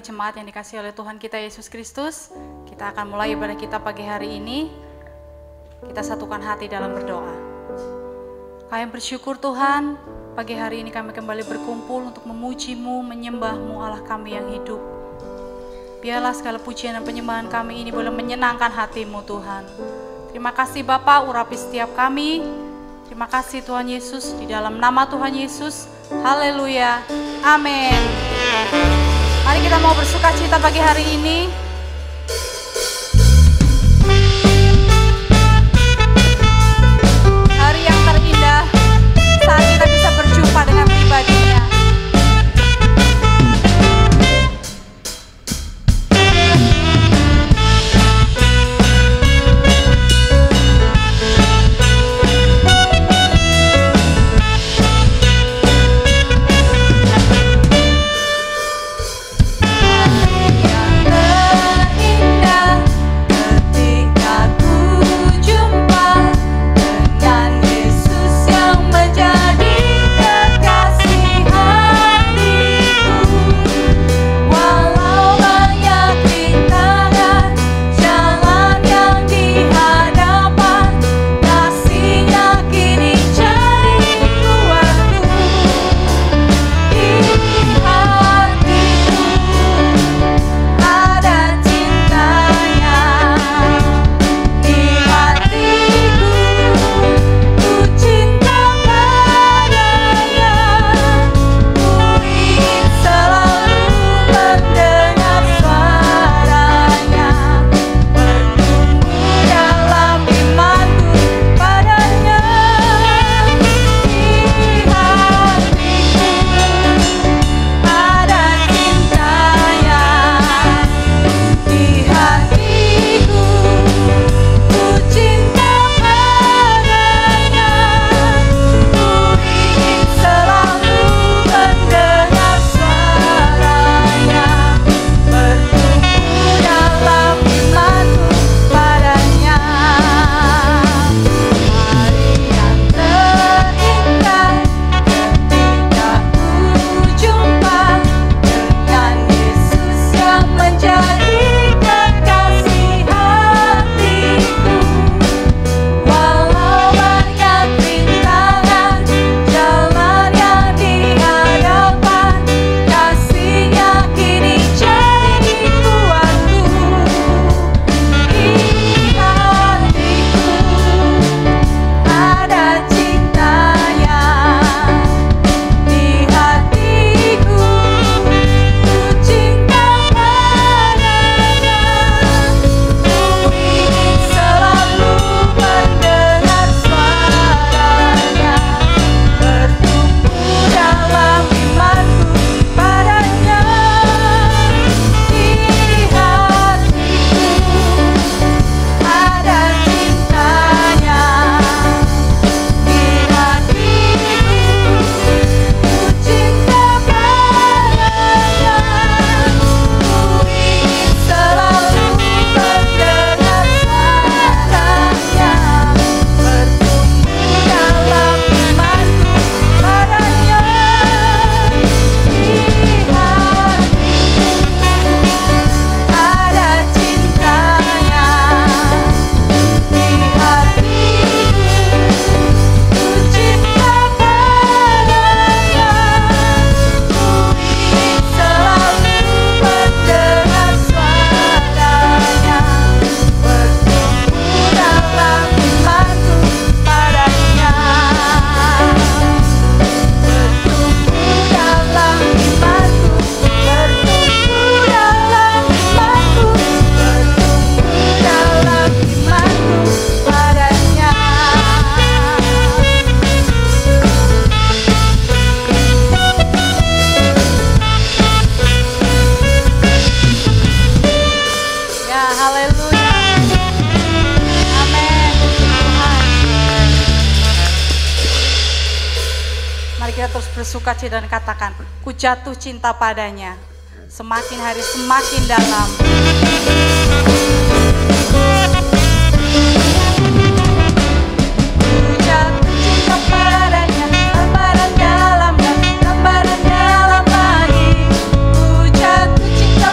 jemaat yang dikasihi oleh Tuhan kita Yesus Kristus, kita akan mulai ibadah kita pagi hari ini. Kita satukan hati dalam berdoa. Kami bersyukur Tuhan, pagi hari ini kami kembali berkumpul untuk memuji-Mu, menyembah-Mu Allah kami yang hidup. Biarlah segala pujian dan penyembahan kami ini boleh menyenangkan hati-Mu Tuhan. Terima kasih Bapa, urapi setiap kami. Terima kasih Tuhan Yesus, di dalam nama Tuhan Yesus. Haleluya, amin. Mari kita mau bersuka cita pagi hari ini. Hari yang terindah saat kita bisa berjumpa dengan pribadinya. Bersukacita dan katakan, ku jatuh cinta padanya, semakin hari semakin dalam. Ku jatuh cinta padanya, lembaran dalam dan lembaran dalam lagi. Ku jatuh cinta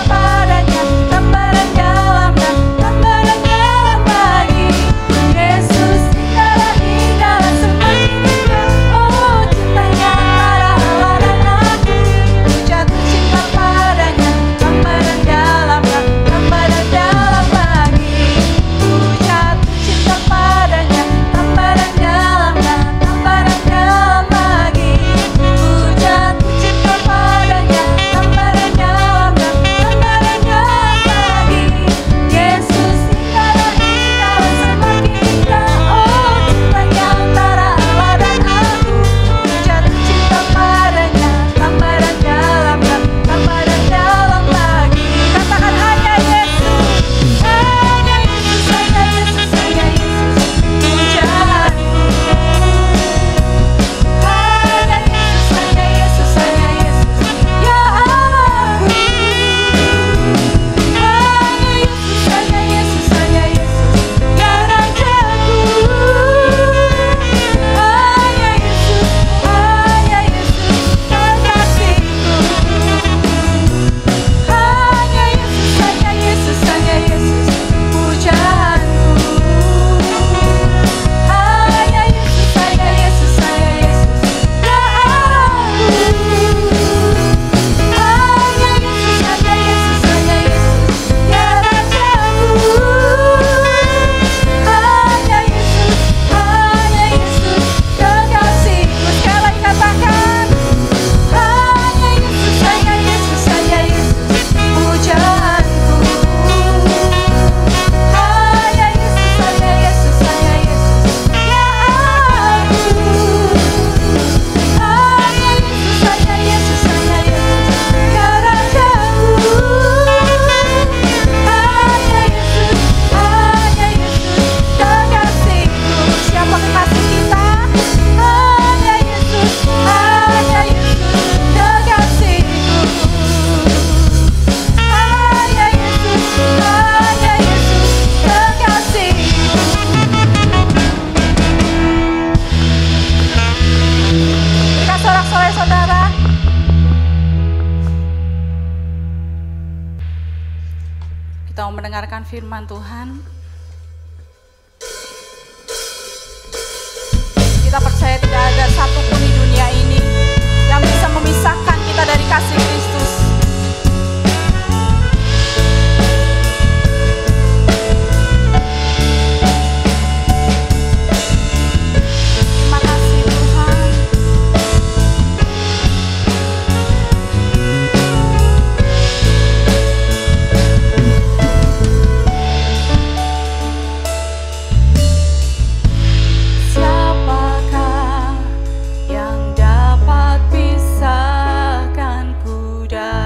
mendengarkan firman Tuhan. Kita percaya tidak ada satupun di dunia ini yang bisa memisahkan kita dari kasih Kristus. Terima kasih Tuhan. Siapakah yang dapat pisahkanku dari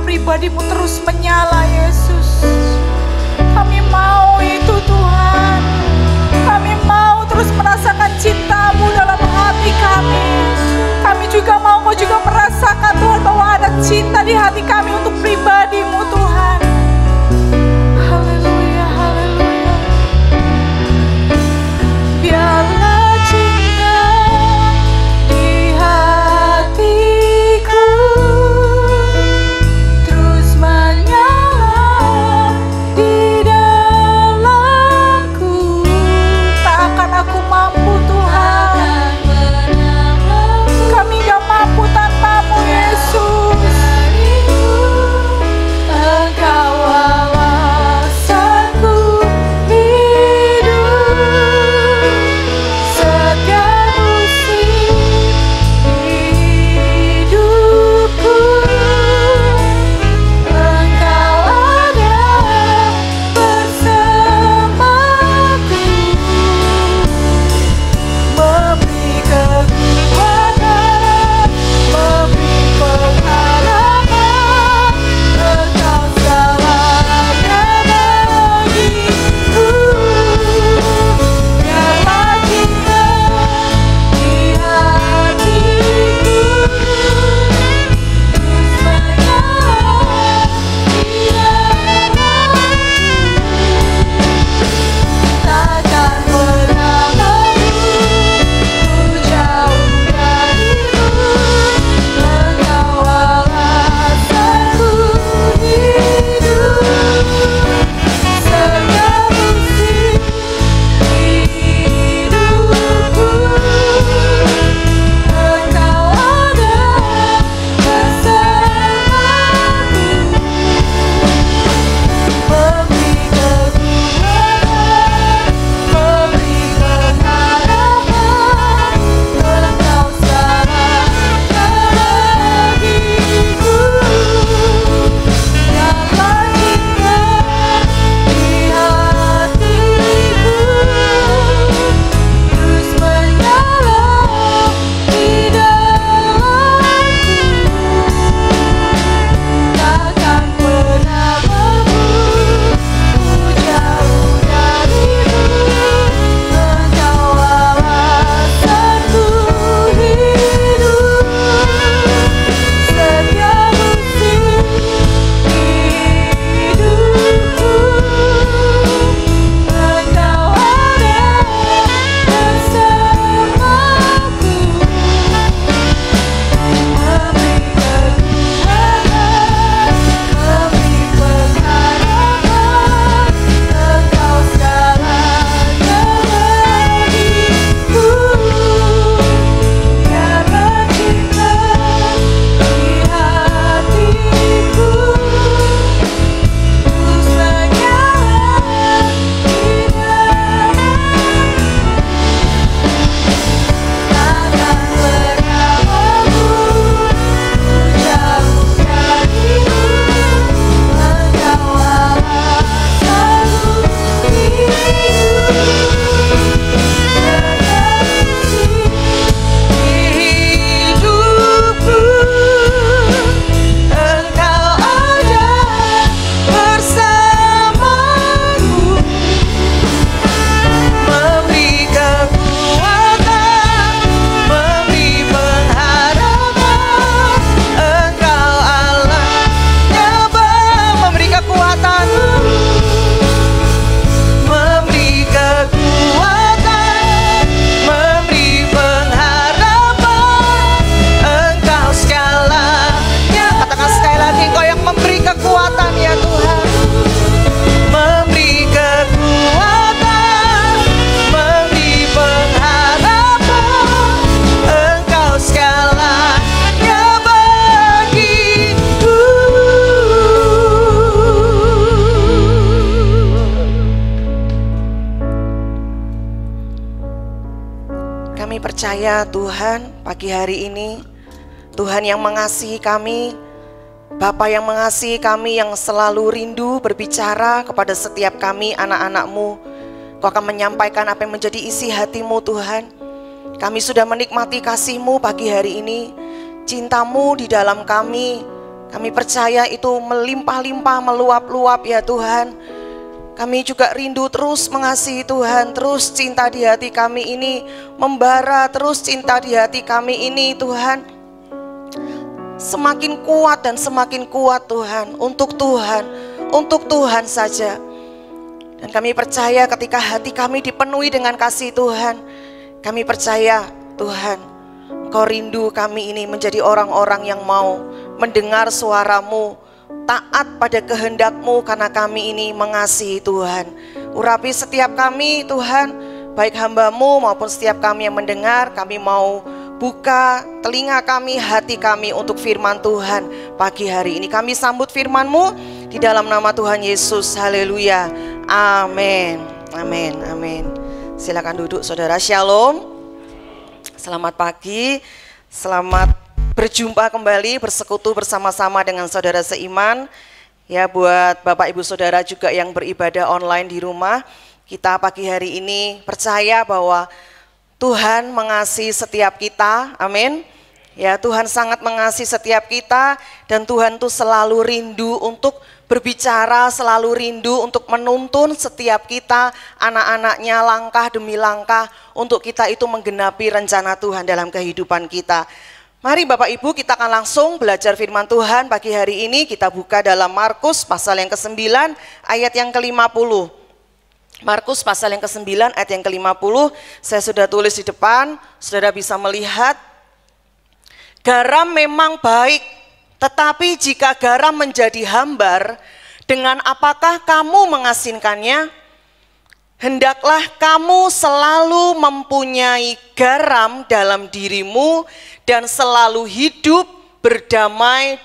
pribadimu terus menyala, Yesus. Kami mau itu, Tuhan. Kami mau terus merasakan cinta-Mu dalam hati kami. Kami juga mau Kau juga merasakan, Tuhan, bahwa ada cinta di hati kami untuk pribadi-Mu, Tuhan. Haleluya, haleluya. Biarlah cinta di hatiku terus menyala di dalamku. Tak akan aku mampu, Tuhan. Kami gak mampu tanpa-Mu, Yesus. Kami percaya Tuhan, pagi hari ini Tuhan yang mengasihi kami, Bapa yang mengasihi kami, yang selalu rindu berbicara kepada setiap kami anak-anak-Mu. Kau akan menyampaikan apa yang menjadi isi hati-Mu Tuhan. Kami sudah menikmati kasih-Mu pagi hari ini, cinta-Mu di dalam kami. Kami percaya itu melimpah-limpah, meluap-luap ya Tuhan. Kami juga rindu terus mengasihi Tuhan, terus cinta di hati kami ini membara, terus cinta di hati kami ini Tuhan semakin kuat dan semakin kuat Tuhan, untuk Tuhan saja. Dan kami percaya ketika hati kami dipenuhi dengan kasih Tuhan, kami percaya Tuhan, Engkau rindu kami ini menjadi orang-orang yang mau mendengar suara-Mu, taat pada kehendak-Mu, karena kami ini mengasihi Tuhan. Urapi setiap kami Tuhan, baik hamba-Mu maupun setiap kami yang mendengar. Kami mau buka telinga kami, hati kami untuk firman Tuhan pagi hari ini. Kami sambut firman-Mu di dalam nama Tuhan Yesus. Haleluya. Amin. Amin. Amin. Silakan duduk saudara. Shalom. Selamat pagi. Selamat berjumpa kembali, bersekutu bersama-sama dengan saudara seiman. Ya, buat Bapak Ibu Saudara juga yang beribadah online di rumah, kita pagi hari ini percaya bahwa Tuhan mengasihi setiap kita. Amin. Ya, Tuhan sangat mengasihi setiap kita, dan Tuhan tuh selalu rindu untuk berbicara, selalu rindu untuk menuntun setiap kita, anak-anaknya, langkah demi langkah, untuk kita itu menggenapi rencana Tuhan dalam kehidupan kita. Mari Bapak Ibu, kita akan langsung belajar firman Tuhan pagi hari ini. Kita buka dalam Markus pasal yang ke-9 ayat yang ke-50. Markus pasal yang ke-9 ayat yang ke-50. Saya sudah tulis di depan, saudara bisa melihat. Garam memang baik, tetapi jika garam menjadi hambar, dengan apakah kamu mengasinkannya? Hendaklah kamu selalu mempunyai garam dalam dirimu dan selalu hidup berdamai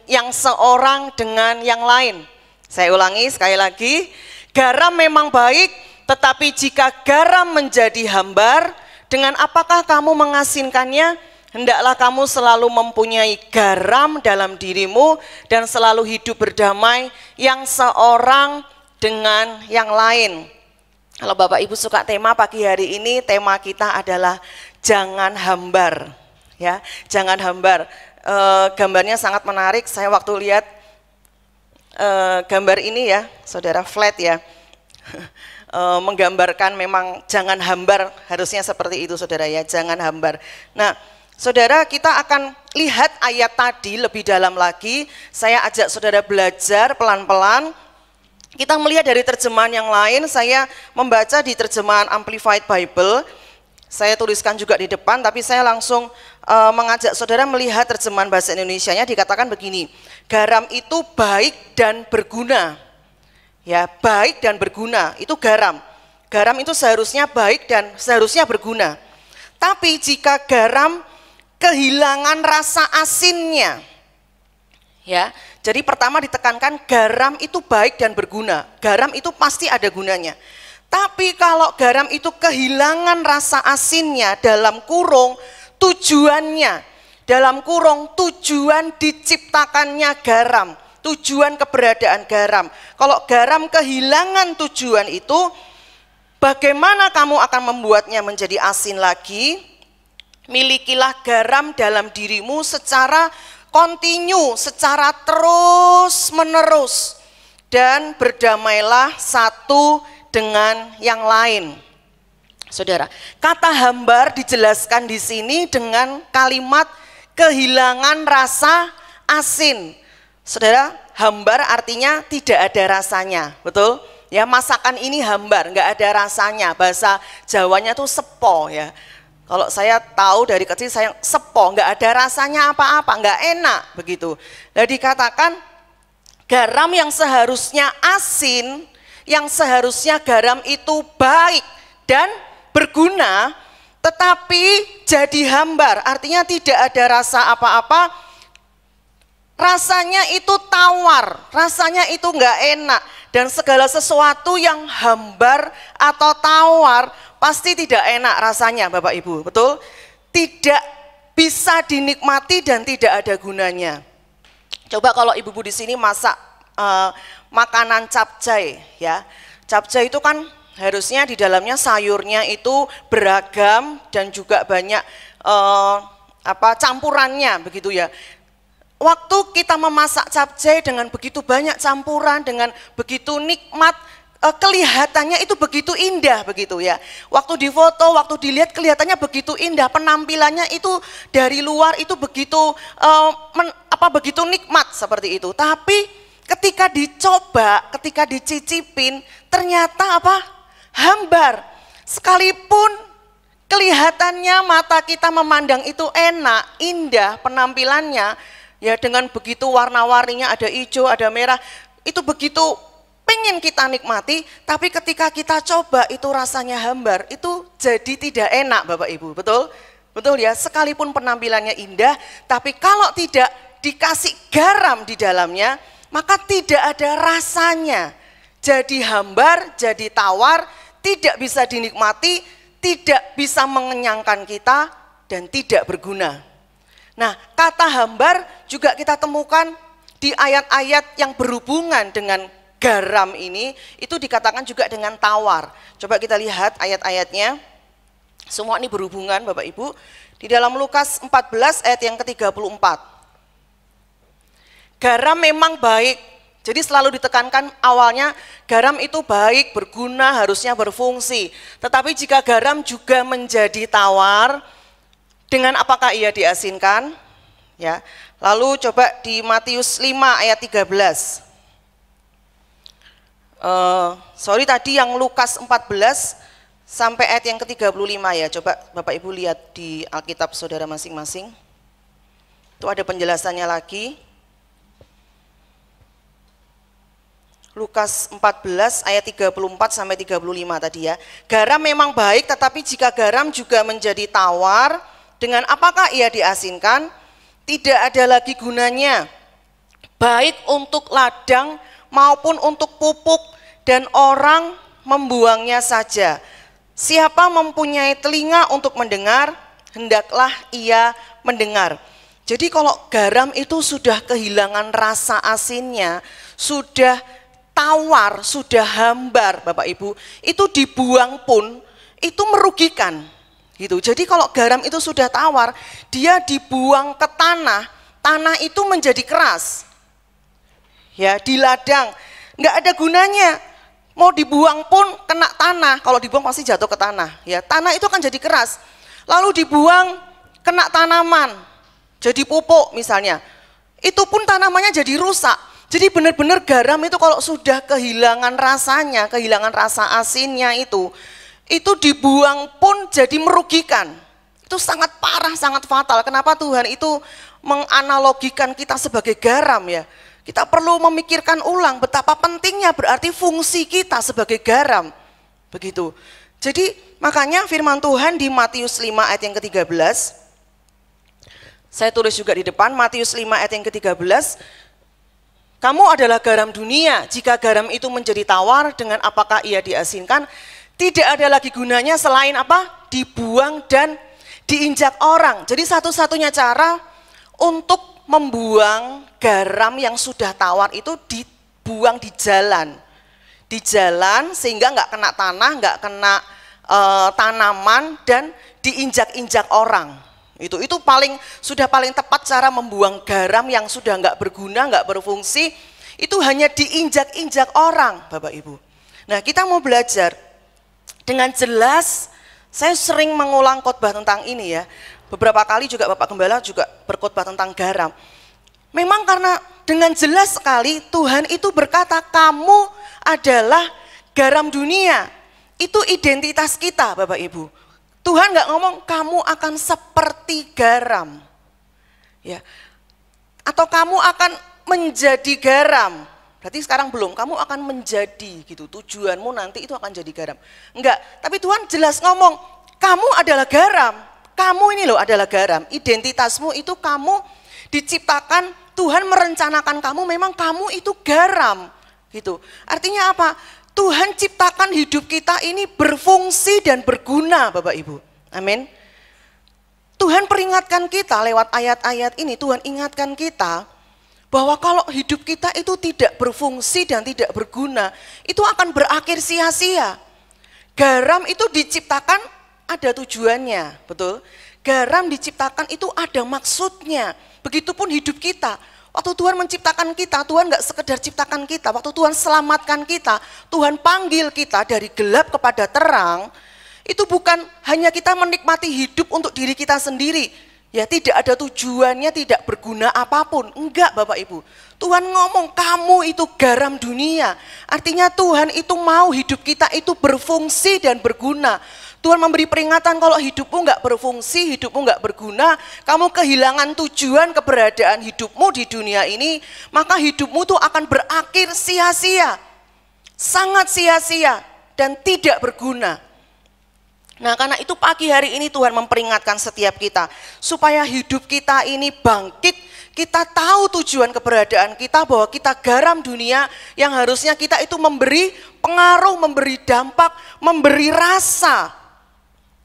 yang seorang dengan yang lain. Saya ulangi sekali lagi, garam memang baik, tetapi jika garam menjadi hambar, dengan apakah kamu mengasinkannya? Hendaklah kamu selalu mempunyai garam dalam dirimu dan selalu hidup berdamai yang seorang dengan yang lain. Kalau Bapak Ibu suka tema pagi hari ini, tema kita adalah jangan hambar. Ya, jangan hambar. Gambarnya sangat menarik. Saya waktu lihat gambar ini ya, saudara, flat ya, menggambarkan memang jangan hambar, harusnya seperti itu saudara ya, jangan hambar. Nah, saudara, kita akan lihat ayat tadi lebih dalam lagi. Saya ajak saudara belajar pelan-pelan. Kita melihat dari terjemahan yang lain, saya membaca di terjemahan Amplified Bible. Saya tuliskan juga di depan, tapi saya langsung mengajak saudara melihat terjemahan bahasa Indonesianya. Dikatakan begini, garam itu baik dan berguna. Ya, baik dan berguna, itu garam. Garam itu seharusnya baik dan seharusnya berguna. Tapi jika garam kehilangan rasa asinnya, ya, jadi pertama ditekankan garam itu baik dan berguna. Garam itu pasti ada gunanya. Tapi kalau garam itu kehilangan rasa asinnya, dalam kurung tujuannya, dalam kurung tujuan diciptakannya garam, tujuan keberadaan garam. Kalau garam kehilangan tujuan itu, bagaimana kamu akan membuatnya menjadi asin lagi? Milikilah garam dalam dirimu secara kontinu, secara terus menerus, dan berdamailah satu dengan yang lain. Saudara, kata hambar dijelaskan di sini dengan kalimat kehilangan rasa asin. Saudara, hambar artinya tidak ada rasanya, betul? Ya, masakan ini hambar, nggak ada rasanya. Bahasa Jawanya tuh sepo ya. Kalau saya tahu dari kecil saya sepo, nggak ada rasanya apa-apa, nggak enak begitu. Nah, dikatakan garam yang seharusnya asin, yang seharusnya garam itu baik dan berguna, tetapi jadi hambar, artinya tidak ada rasa apa-apa. rasanya itu tawar, rasanya itu nggak enak. Dan segala sesuatu yang hambar atau tawar pasti tidak enak rasanya Bapak Ibu, betul? Tidak bisa dinikmati dan tidak ada gunanya. Coba kalau ibu-ibu di sini masak makanan capcay ya. Capcay itu kan harusnya di dalamnya sayurnya itu beragam dan juga banyak campurannya begitu ya. Waktu kita memasak capcay dengan begitu banyak campuran, dengan begitu nikmat, kelihatannya itu begitu indah begitu ya. Waktu difoto, waktu dilihat kelihatannya begitu indah, penampilannya itu dari luar itu begitu begitu nikmat seperti itu. Tapi ketika dicoba, ketika dicicipin, ternyata hambar. Sekalipun kelihatannya mata kita memandang itu enak, indah penampilannya, ya dengan begitu warna-warninya, ada hijau, ada merah, itu begitu pengen kita nikmati, tapi ketika kita coba itu rasanya hambar, itu jadi tidak enak Bapak Ibu, betul? Betul ya, sekalipun penampilannya indah, tapi kalau tidak dikasih garam di dalamnya, maka tidak ada rasanya. Jadi hambar, jadi tawar, tidak bisa dinikmati, tidak bisa mengenyangkan kita, dan tidak berguna. Nah, kata hambar juga kita temukan di ayat-ayat yang berhubungan dengan garam ini, itu dikatakan juga dengan tawar. Coba kita lihat ayat-ayatnya, semua ini berhubungan Bapak Ibu. Di dalam Lukas 14 ayat yang ke-34. Garam memang baik, jadi selalu ditekankan awalnya garam itu baik, berguna, harusnya berfungsi. Tetapi jika garam juga menjadi tawar, dengan apakah ia diasinkan? Ya. Lalu coba di Matius 5 ayat 13. Tadi yang Lukas 14 sampai ayat yang ke-35 ya. Coba Bapak Ibu lihat di Alkitab saudara masing-masing. Itu ada penjelasannya lagi. Lukas 14 ayat 34 sampai 35 tadi ya. Garam memang baik, tetapi jika garam juga menjadi tawar, dengan apakah ia diasinkan? Tidak ada lagi gunanya, baik untuk ladang maupun untuk pupuk, dan orang membuangnya saja. Siapa mempunyai telinga untuk mendengar, hendaklah ia mendengar. Jadi kalau garam itu sudah kehilangan rasa asinnya, sudah tawar, sudah hambar Bapak Ibu, itu dibuang pun itu merugikan. Gitu. Jadi kalau garam itu sudah tawar, dia dibuang ke tanah, tanah itu menjadi keras. Ya, di ladang nggak ada gunanya. Mau dibuang pun kena tanah, kalau dibuang pasti jatuh ke tanah. Ya, tanah itu akan jadi keras. Lalu dibuang kena tanaman, jadi pupuk misalnya. Itu pun tanamannya jadi rusak. Jadi benar-benar garam itu kalau sudah kehilangan rasanya, kehilangan rasa asinnya itu dibuang pun jadi merugikan. Itu sangat parah, sangat fatal. Kenapa Tuhan itu menganalogikan kita sebagai garam ya? Kita perlu memikirkan ulang betapa pentingnya berarti fungsi kita sebagai garam. Begitu. Jadi makanya firman Tuhan di Matius 5 ayat yang ke-13. Saya tulis juga di depan, Matius 5 ayat yang ke-13. Kamu adalah garam dunia, jika garam itu menjadi tawar, dengan apakah ia diasinkan? Tidak ada lagi gunanya selain dibuang dan diinjak orang. Jadi satu-satunya cara untuk membuang garam yang sudah tawar itu dibuang di jalan. Di jalan sehingga nggak kena tanah, nggak kena tanaman, dan diinjak-injak orang. Itu sudah paling tepat cara membuang garam yang sudah nggak berguna, nggak berfungsi. Itu hanya diinjak-injak orang, Bapak Ibu. Nah, kita mau belajar dengan jelas. Saya sering mengulang khotbah tentang ini ya. Beberapa kali juga Bapak Gembala juga berkhotbah tentang garam. Memang karena dengan jelas sekali Tuhan itu berkata, kamu adalah garam dunia. Itu identitas kita, Bapak Ibu. Tuhan nggak ngomong kamu akan seperti garam, ya, atau kamu akan menjadi garam. Berarti sekarang belum, kamu akan menjadi gitu. Tujuanmu nanti itu akan jadi garam. Enggak, tapi Tuhan jelas ngomong, kamu adalah garam. Kamu ini loh adalah garam. Identitasmu itu kamu diciptakan Tuhan merencanakan kamu, memang kamu itu garam gitu. Artinya apa? Tuhan ciptakan hidup kita ini berfungsi dan berguna, Bapak Ibu. Amin. Tuhan peringatkan kita lewat ayat-ayat ini, Tuhan ingatkan kita bahwa kalau hidup kita itu tidak berfungsi dan tidak berguna, itu akan berakhir sia-sia. Garam itu diciptakan ada tujuannya, betul? Garam diciptakan itu ada maksudnya. Begitupun hidup kita. Waktu Tuhan menciptakan kita, Tuhan gak sekedar ciptakan kita. Waktu Tuhan selamatkan kita, Tuhan panggil kita dari gelap kepada terang. Itu bukan hanya kita menikmati hidup untuk diri kita sendiri. Ya tidak ada tujuannya, tidak berguna apapun. Enggak Bapak Ibu. Tuhan ngomong kamu itu garam dunia. Artinya Tuhan itu mau hidup kita itu berfungsi dan berguna. Tuhan memberi peringatan kalau hidupmu enggak berfungsi, hidupmu enggak berguna, kamu kehilangan tujuan keberadaan hidupmu di dunia ini, maka hidupmu tuh akan berakhir sia-sia. Sangat sia-sia dan tidak berguna. Nah karena itu pagi hari ini Tuhan memperingatkan setiap kita supaya hidup kita ini bangkit, kita tahu tujuan keberadaan kita bahwa kita garam dunia yang harusnya kita itu memberi pengaruh, memberi dampak, memberi rasa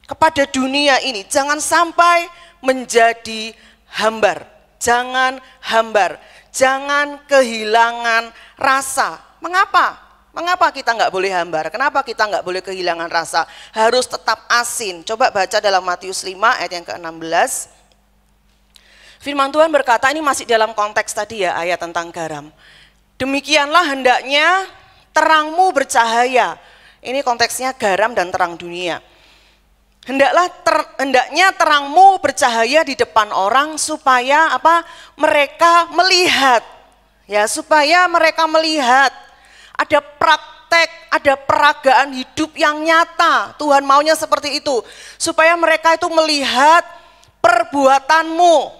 kepada dunia ini. Jangan sampai menjadi hambar, jangan hambar, jangan kehilangan rasa. Mengapa? Mengapa kita nggak boleh hambar? Kenapa kita nggak boleh kehilangan rasa? Harus tetap asin. Coba baca dalam Matius 5 ayat yang ke-16. Firman Tuhan berkata, ini masih dalam konteks tadi ya, ayat tentang garam. Demikianlah hendaknya terangmu bercahaya. Ini konteksnya garam dan terang dunia. Hendaknya terangmu bercahaya di depan orang supaya apa? Mereka melihat. Ya, supaya mereka melihat. Ada praktek, ada peragaan hidup yang nyata. Tuhan maunya seperti itu. Supaya mereka itu melihat perbuatanmu.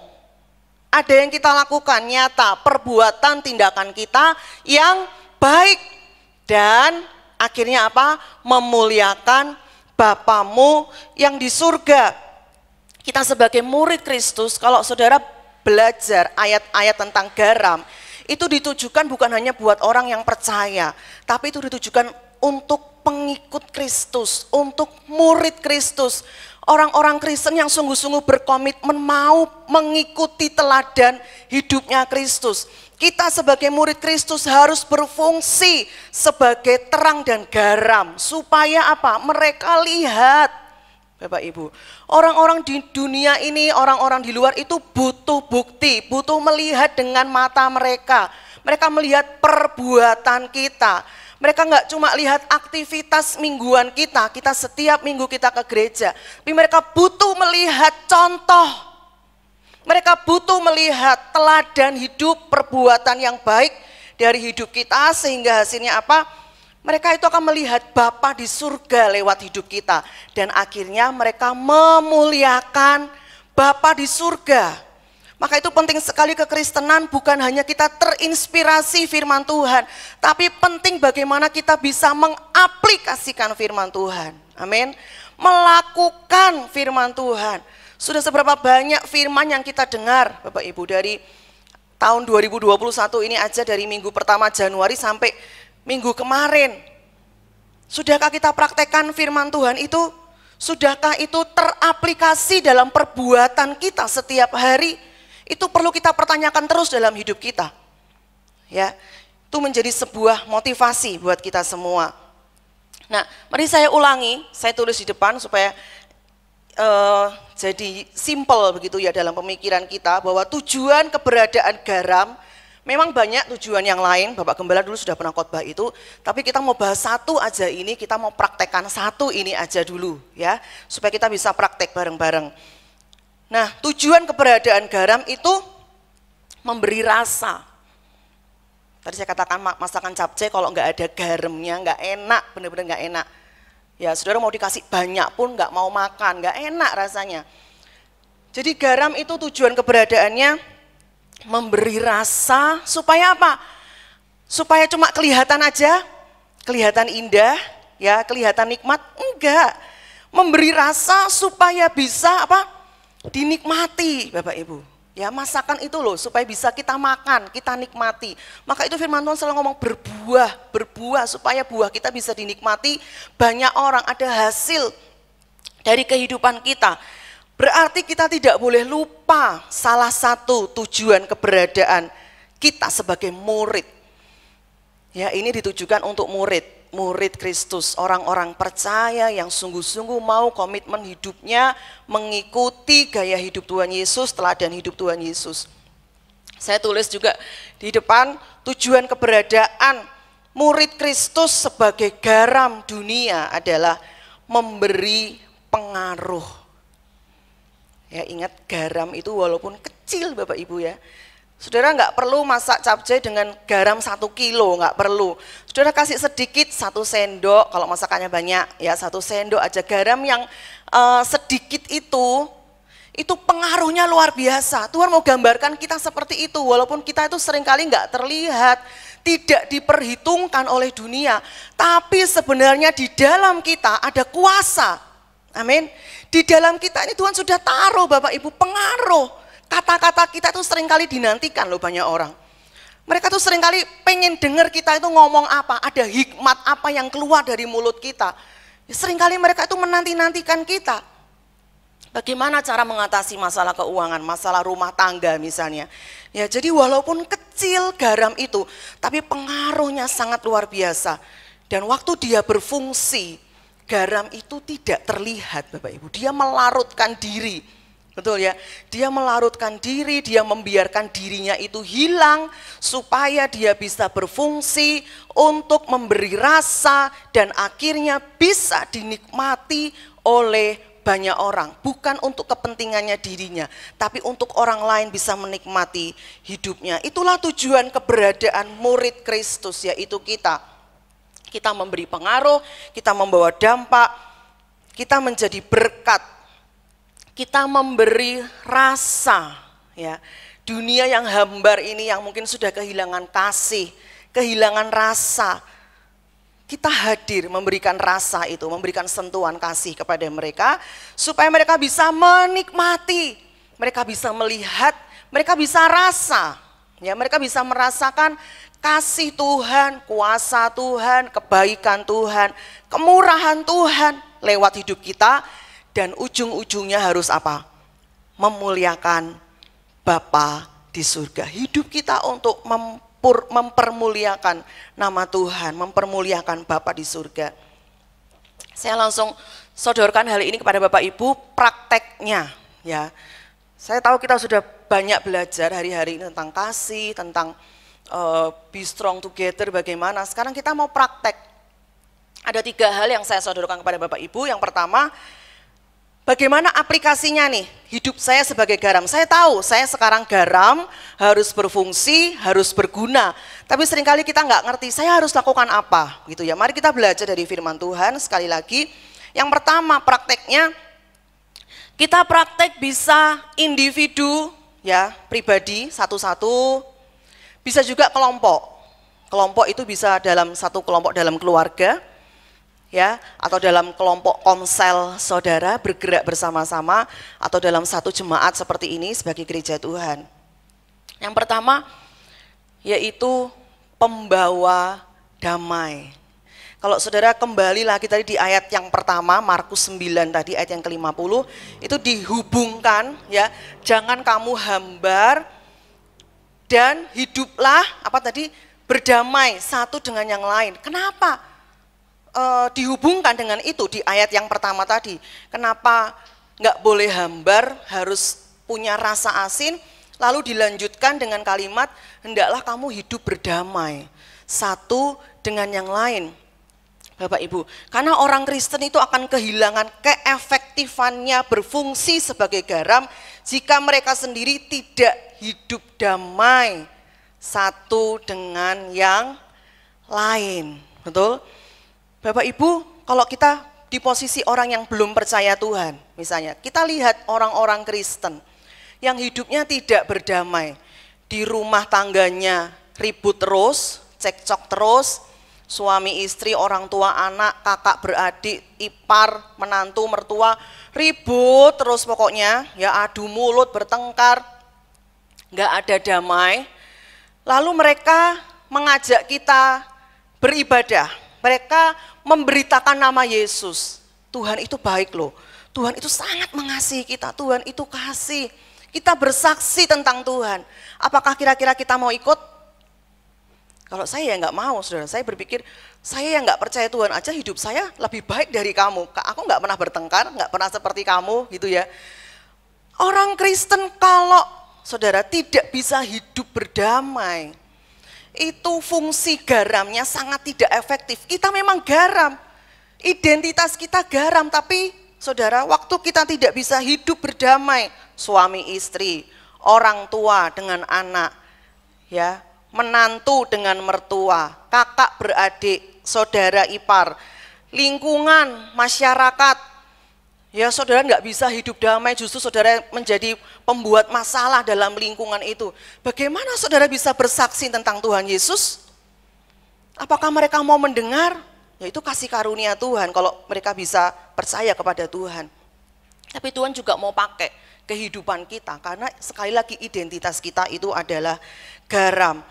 Ada yang kita lakukan nyata, perbuatan tindakan kita yang baik. Dan akhirnya apa? Memuliakan Bapamu yang di surga. Kita sebagai murid Kristus, kalau saudara belajar ayat-ayat tentang garam, itu ditujukan bukan hanya buat orang yang percaya, tapi itu ditujukan untuk pengikut Kristus, untuk murid Kristus. Orang-orang Kristen yang sungguh-sungguh berkomitmen mau mengikuti teladan hidupnya Kristus. Kita sebagai murid Kristus harus berfungsi sebagai terang dan garam. Supaya apa? Mereka lihat, Bapak Ibu. Orang-orang di dunia ini, orang-orang di luar itu butuh bukti, butuh melihat dengan mata mereka. Mereka melihat perbuatan kita. Mereka nggak cuma lihat aktivitas mingguan kita setiap minggu kita ke gereja. Tapi mereka butuh melihat contoh. Mereka butuh melihat teladan hidup, perbuatan yang baik dari hidup kita sehingga hasilnya apa? Mereka itu akan melihat Bapa di surga lewat hidup kita. Dan akhirnya mereka memuliakan Bapa di surga. Maka itu penting sekali kekristenan, bukan hanya kita terinspirasi firman Tuhan. Tapi penting bagaimana kita bisa mengaplikasikan firman Tuhan. Amin. Melakukan firman Tuhan. Sudah seberapa banyak firman yang kita dengar Bapak Ibu dari tahun 2021 ini aja, dari minggu pertama Januari sampai minggu kemarin. Sudahkah kita praktekkan firman Tuhan itu? Sudahkah itu teraplikasi dalam perbuatan kita setiap hari? Itu perlu kita pertanyakan terus dalam hidup kita. Ya, itu menjadi sebuah motivasi buat kita semua. Nah, mari saya ulangi, saya tulis di depan supaya jadi simple begitu ya dalam pemikiran kita, bahwa tujuan keberadaan garam. Memang banyak tujuan yang lain, Bapak Gembala dulu sudah pernah khotbah itu, tapi kita mau bahas satu aja ini, kita mau praktekkan satu ini aja dulu ya, supaya kita bisa praktek bareng-bareng. Nah, tujuan keberadaan garam itu memberi rasa. Tadi saya katakan masakan capcay kalau nggak ada garamnya nggak enak, benar-benar nggak enak. Ya, saudara mau dikasih banyak pun nggak mau makan, nggak enak rasanya. Jadi garam itu tujuan keberadaannya memberi rasa supaya apa? Supaya cuma kelihatan aja, kelihatan indah, ya, kelihatan nikmat? Enggak. Memberi rasa supaya bisa apa? Dinikmati, Bapak Ibu. Ya, masakan itu loh supaya bisa kita makan, kita nikmati. Maka itu firman Tuhan selalu ngomong berbuah supaya buah kita bisa dinikmati banyak orang, ada hasil dari kehidupan kita. Berarti kita tidak boleh lupa salah satu tujuan keberadaan kita sebagai murid. Ya, ini ditujukan untuk murid Kristus, orang-orang percaya yang sungguh-sungguh mau komitmen hidupnya mengikuti gaya hidup Tuhan Yesus, teladan hidup Tuhan Yesus. Saya tulis juga di depan, tujuan keberadaan murid Kristus sebagai garam dunia adalah memberi pengaruh. Ya, ingat garam itu walaupun kecil Bapak Ibu ya. Saudara nggak perlu masak capcay dengan garam 1 kilo, nggak perlu. Saudara kasih sedikit 1 sendok, kalau masakannya banyak ya 1 sendok aja garam yang sedikit itu pengaruhnya luar biasa. Tuhan mau gambarkan kita seperti itu, walaupun kita itu seringkali nggak terlihat, tidak diperhitungkan oleh dunia, tapi sebenarnya di dalam kita ada kuasa. Amin. Di dalam kita ini Tuhan sudah taruh Bapak Ibu pengaruh. Kata-kata kita itu seringkali dinantikan loh banyak orang. Mereka tuh seringkali pengen dengar kita itu ngomong apa, ada hikmat apa yang keluar dari mulut kita. Seringkali mereka itu menanti-nantikan kita. Bagaimana cara mengatasi masalah keuangan, masalah rumah tangga misalnya. Ya, jadi walaupun kecil garam itu, tapi pengaruhnya sangat luar biasa. Dan waktu dia berfungsi, garam itu tidak terlihat Bapak Ibu. Dia melarutkan diri. Betul ya, dia melarutkan diri, dia membiarkan dirinya itu hilang supaya dia bisa berfungsi untuk memberi rasa dan akhirnya bisa dinikmati oleh banyak orang. Bukan untuk kepentingannya dirinya, tapi untuk orang lain bisa menikmati hidupnya. Itulah tujuan keberadaan murid Kristus, yaitu kita. Kita memberi pengaruh, kita membawa dampak, kita menjadi berkat. Kita memberi rasa, ya. Dunia yang hambar ini yang mungkin sudah kehilangan kasih, kehilangan rasa. Kita hadir memberikan rasa itu, memberikan sentuhan kasih kepada mereka supaya mereka bisa menikmati, mereka bisa melihat, mereka bisa rasa, ya, mereka bisa merasakan kasih Tuhan, kuasa Tuhan, kebaikan Tuhan, kemurahan Tuhan lewat hidup kita. Dan ujung-ujungnya harus apa? Memuliakan Bapa di surga. Hidup kita untuk mempermuliakan nama Tuhan, mempermuliakan Bapa di surga. Saya langsung sodorkan hal ini kepada Bapak Ibu, prakteknya. Ya, saya tahu kita sudah banyak belajar hari-hari ini tentang kasih, tentang be strong together, bagaimana. Sekarang kita mau praktek. Ada 3 hal yang saya sodorkan kepada Bapak Ibu. Yang pertama, bagaimana aplikasinya nih, hidup saya sebagai garam. Saya tahu, saya sekarang garam, harus berfungsi, harus berguna. Tapi seringkali kita nggak ngerti, saya harus lakukan apa, gitu ya. Mari kita belajar dari firman Tuhan sekali lagi. Yang pertama, prakteknya, kita praktek bisa individu, ya, pribadi, satu-satu, bisa juga kelompok. Kelompok itu bisa dalam satu kelompok dalam keluarga, ya, atau dalam kelompok komsel saudara bergerak bersama-sama, atau dalam satu jemaat seperti ini sebagai gereja Tuhan. Yang pertama yaitu pembawa damai. Kalau saudara kembali lagi tadi di ayat yang pertama, Markus 9 tadi ayat yang ke-50, itu dihubungkan ya, jangan kamu hambar dan hiduplah apa tadi, berdamai satu dengan yang lain. Kenapa? Dihubungkan dengan itu di ayat yang pertama tadi. Kenapa nggak boleh hambar, harus punya rasa asin, lalu dilanjutkan dengan kalimat hendaklah kamu hidup berdamai satu dengan yang lain. Bapak Ibu, karena orang Kristen itu akan kehilangan keefektifannya berfungsi sebagai garam jika mereka sendiri tidak hidup damai satu dengan yang lain. Betul? Bapak Ibu, kalau kita di posisi orang yang belum percaya Tuhan, misalnya, kita lihat orang-orang Kristen yang hidupnya tidak berdamai, di rumah tangganya ribut terus, cekcok terus, suami istri, orang tua anak, kakak beradik, ipar, menantu, mertua, ribut terus pokoknya, ya adu mulut, bertengkar. nggak ada damai. Lalu mereka mengajak kita beribadah. Mereka memberitakan nama Yesus. Tuhan itu baik loh. Tuhan itu sangat mengasihi kita. Tuhan itu kasih. Kita bersaksi tentang Tuhan. Apakah kira-kira kita mau ikut? Kalau saya ya nggak mau, saudara. Saya berpikir, saya yang nggak percaya Tuhan aja hidup saya lebih baik dari kamu. Aku nggak pernah bertengkar, nggak pernah seperti kamu gitu ya. Orang Kristen kalau saudara tidak bisa hidup berdamai, itu fungsi garamnya sangat tidak efektif. Kita memang garam, identitas kita garam, tapi saudara, waktu kita tidak bisa hidup berdamai, suami istri, orang tua dengan anak, ya, menantu dengan mertua, kakak beradik, saudara ipar, lingkungan, masyarakat, ya saudara nggak bisa hidup damai, justru saudara menjadi pembuat masalah dalam lingkungan itu. Bagaimana saudara bisa bersaksi tentang Tuhan Yesus? Apakah mereka mau mendengar? Ya itu kasih karunia Tuhan kalau mereka bisa percaya kepada Tuhan. Tapi Tuhan juga mau pakai kehidupan kita, karena sekali lagi identitas kita itu adalah garam.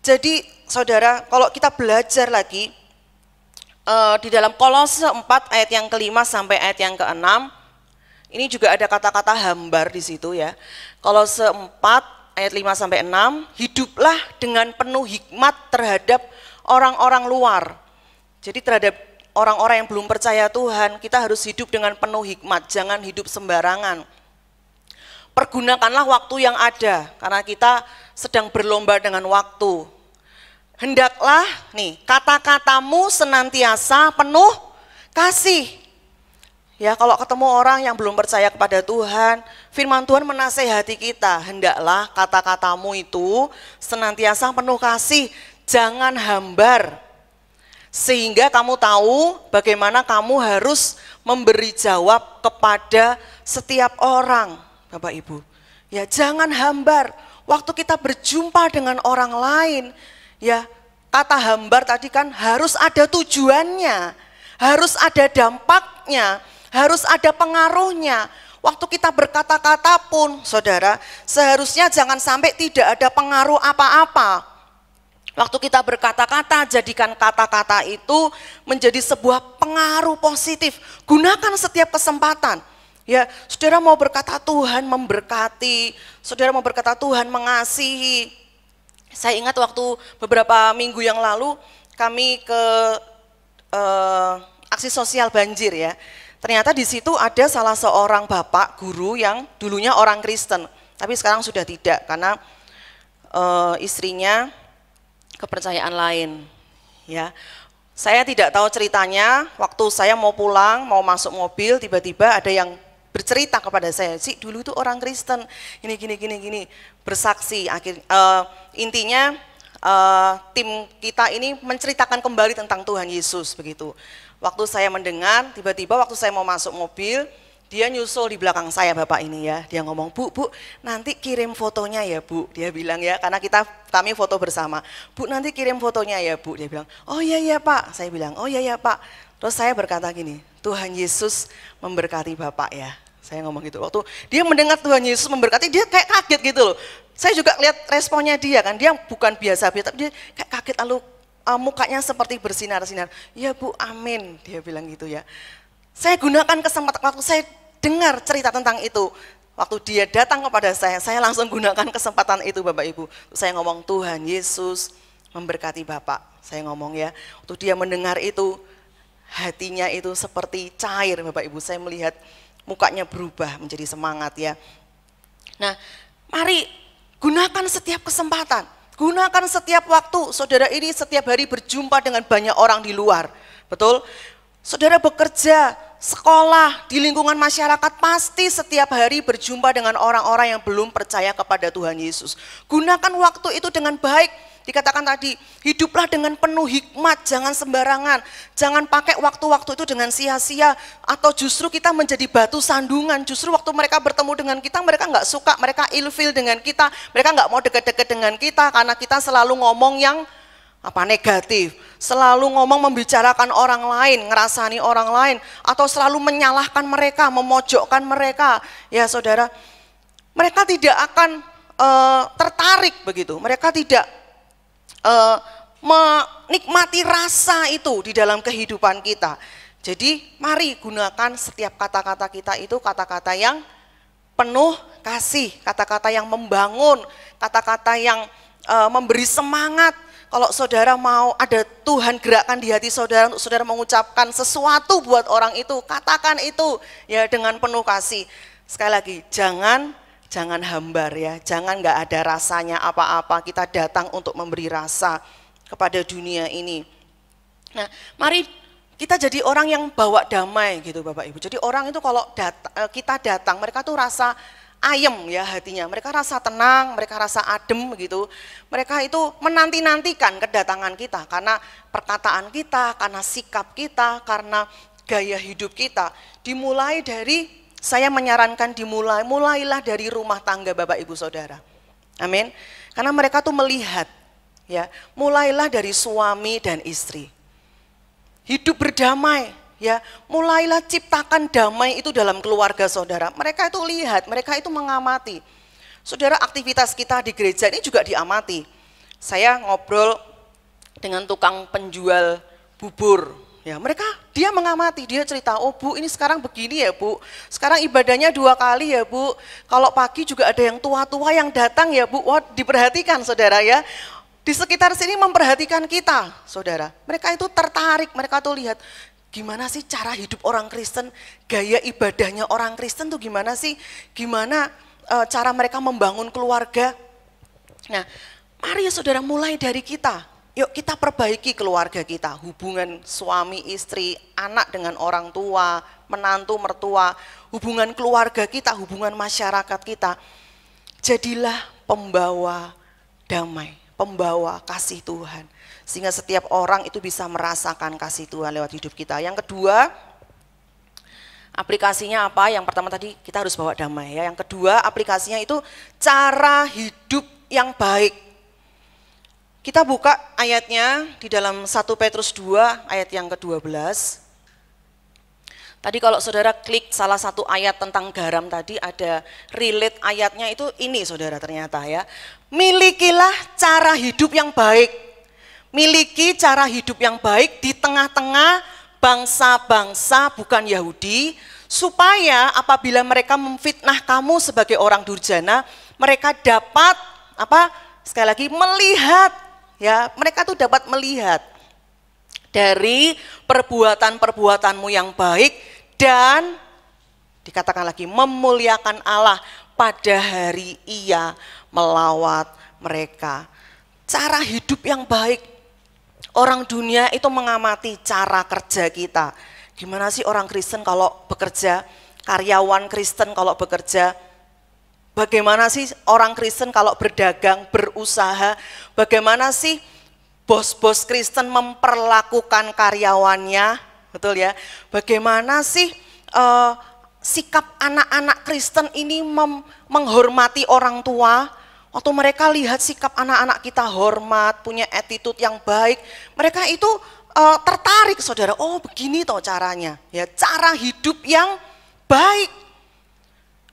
Jadi saudara, kalau kita belajar lagi di dalam Kolose 4 ayat yang ke-5 sampai ayat yang ke-6, ini juga ada kata-kata hambar di situ ya. Kolose 4 ayat 5 sampai 6, hiduplah dengan penuh hikmat terhadap orang-orang luar. Jadi terhadap orang-orang yang belum percaya Tuhan, kita harus hidup dengan penuh hikmat, jangan hidup sembarangan. Pergunakanlah waktu yang ada, karena kita sedang berlomba dengan waktu. Hendaklah nih kata-katamu senantiasa penuh kasih. Ya, kalau ketemu orang yang belum percaya kepada Tuhan, firman Tuhan menasehati kita, hendaklah kata-katamu itu senantiasa penuh kasih, jangan hambar. Sehingga kamu tahu bagaimana kamu harus memberi jawab kepada setiap orang. Bapak Ibu, ya jangan hambar. Waktu kita berjumpa dengan orang lain, ya kata hambar tadi kan harus ada tujuannya, harus ada dampaknya, harus ada pengaruhnya. Waktu kita berkata-kata pun, saudara, seharusnya jangan sampai tidak ada pengaruh apa-apa. Waktu kita berkata-kata, jadikan kata-kata itu menjadi sebuah pengaruh positif. Gunakan setiap kesempatan. Ya, saudara mau berkata Tuhan memberkati, saudara mau berkata Tuhan mengasihi. Saya ingat waktu beberapa minggu yang lalu kami ke aksi sosial banjir ya. Ternyata di situ ada salah seorang bapak guru yang dulunya orang Kristen, tapi sekarang sudah tidak karena istrinya kepercayaan lain. Ya, saya tidak tahu ceritanya. Waktu saya mau pulang, mau masuk mobil, tiba-tiba ada yang bercerita kepada saya, sih dulu itu orang Kristen, gini, bersaksi. Intinya tim kita ini menceritakan kembali tentang Tuhan Yesus begitu. Waktu saya mendengar, tiba-tiba waktu saya mau masuk mobil, dia nyusul di belakang saya bapak ini ya. Dia ngomong, bu, nanti kirim fotonya ya bu. Dia bilang ya, karena kami foto bersama. Bu, nanti kirim fotonya ya bu. Dia bilang, oh iya pak. Saya bilang, oh iya pak. Terus saya berkata gini, Tuhan Yesus memberkati bapak ya. Saya ngomong gitu. Waktu dia mendengar Tuhan Yesus memberkati, dia kayak kaget gitu loh. Saya juga lihat responnya dia kan, dia bukan biasa-biasa, tapi dia kayak kaget lalu mukanya seperti bersinar-sinar. Ya bu, amin. Dia bilang gitu ya. Saya gunakan kesempatan waktu saya dengar cerita tentang itu. Waktu dia datang kepada saya langsung gunakan kesempatan itu Bapak Ibu. Saya ngomong Tuhan Yesus memberkati Bapak. Saya ngomong ya, waktu dia mendengar itu, hatinya itu seperti cair Bapak Ibu. Saya melihat mukanya berubah menjadi semangat ya. Nah, mari gunakan setiap kesempatan. Gunakan setiap waktu. Saudara ini setiap hari berjumpa dengan banyak orang di luar. Betul? Saudara bekerja, sekolah, di lingkungan masyarakat pasti setiap hari berjumpa dengan orang-orang yang belum percaya kepada Tuhan Yesus. Gunakan waktu itu dengan baik. Dikatakan tadi, hiduplah dengan penuh hikmat, jangan sembarangan. Jangan pakai waktu-waktu itu dengan sia-sia atau justru kita menjadi batu sandungan. Justru waktu mereka bertemu dengan kita, mereka nggak suka, mereka ilfil dengan kita, mereka nggak mau dekat-dekat dengan kita karena kita selalu ngomong yang negatif, selalu ngomong membicarakan orang lain, ngerasani orang lain, atau selalu menyalahkan mereka, memojokkan mereka. Ya saudara, mereka tidak akan tertarik begitu. Mereka tidak menikmati rasa itu di dalam kehidupan kita. Jadi mari gunakan setiap kata-kata kita itu kata-kata yang penuh kasih, kata-kata yang membangun, kata-kata yang memberi semangat. Kalau saudara mau ada Tuhan gerakkan di hati saudara untuk saudara mengucapkan sesuatu buat orang itu, katakan itu ya dengan penuh kasih. Sekali lagi, jangan hambar ya, jangan nggak ada rasanya apa-apa. Kita datang untuk memberi rasa kepada dunia ini. Nah, mari kita jadi orang yang bawa damai gitu Bapak Ibu. Jadi orang itu kalau kita datang, mereka tuh rasa ayem ya hatinya, mereka rasa tenang, mereka rasa adem gitu. Mereka itu menanti-nantikan kedatangan kita karena perkataan kita, karena sikap kita, karena gaya hidup kita. Dimulai dari, saya menyarankan mulailah dari rumah tangga Bapak Ibu Saudara. Amin. Karena mereka tuh melihat ya, mulailah dari suami dan istri. Hidup berdamai. Ya, mulailah ciptakan damai itu dalam keluarga saudara. Mereka itu lihat, mereka itu mengamati. Saudara, aktivitas kita di gereja ini juga diamati. Saya ngobrol dengan tukang penjual bubur. Ya, dia mengamati, dia cerita, oh Bu ini sekarang begini ya Bu. Sekarang ibadahnya 2 kali ya Bu. Kalau pagi juga ada yang tua-tua yang datang ya Bu. Wah, diperhatikan saudara ya. Di sekitar sini memperhatikan kita saudara. Mereka itu tertarik, mereka tuh lihat. Gimana sih cara hidup orang Kristen, gaya ibadahnya orang Kristen tuh gimana sih? Gimana cara mereka membangun keluarga? Nah, mari ya saudara mulai dari kita. Yuk kita perbaiki keluarga kita, hubungan suami, istri, anak dengan orang tua, menantu, mertua, hubungan keluarga kita, hubungan masyarakat kita. Jadilah pembawa damai, pembawa kasih Tuhan. Sehingga setiap orang itu bisa merasakan kasih Tuhan lewat hidup kita. Yang kedua, aplikasinya apa? Yang pertama tadi kita harus bawa damai ya. Yang kedua, aplikasinya itu cara hidup yang baik. Kita buka ayatnya di dalam 1 Petrus 2 ayat yang ke-12. Tadi kalau saudara klik salah satu ayat tentang garam tadi, ada relate ayatnya itu ini saudara ternyata ya. Milikilah cara hidup yang baik. Miliki cara hidup yang baik di tengah-tengah bangsa-bangsa bukan Yahudi, supaya apabila mereka memfitnah kamu sebagai orang durjana, mereka dapat sekali lagi melihat ya, mereka tuh dapat melihat dari perbuatan-perbuatanmu yang baik dan dikatakan lagi memuliakan Allah pada hari Ia melawat mereka. Cara hidup yang baik. Orang dunia itu mengamati cara kerja kita. Gimana sih orang Kristen kalau bekerja, karyawan Kristen kalau bekerja, bagaimana sih orang Kristen kalau berdagang, berusaha, bagaimana sih bos-bos Kristen memperlakukan karyawannya, betul ya? Bagaimana sih sikap anak-anak Kristen ini menghormati orang tua? Waktu mereka lihat sikap anak-anak kita hormat, punya attitude yang baik, mereka itu tertarik saudara, oh begini toh caranya, ya cara hidup yang baik.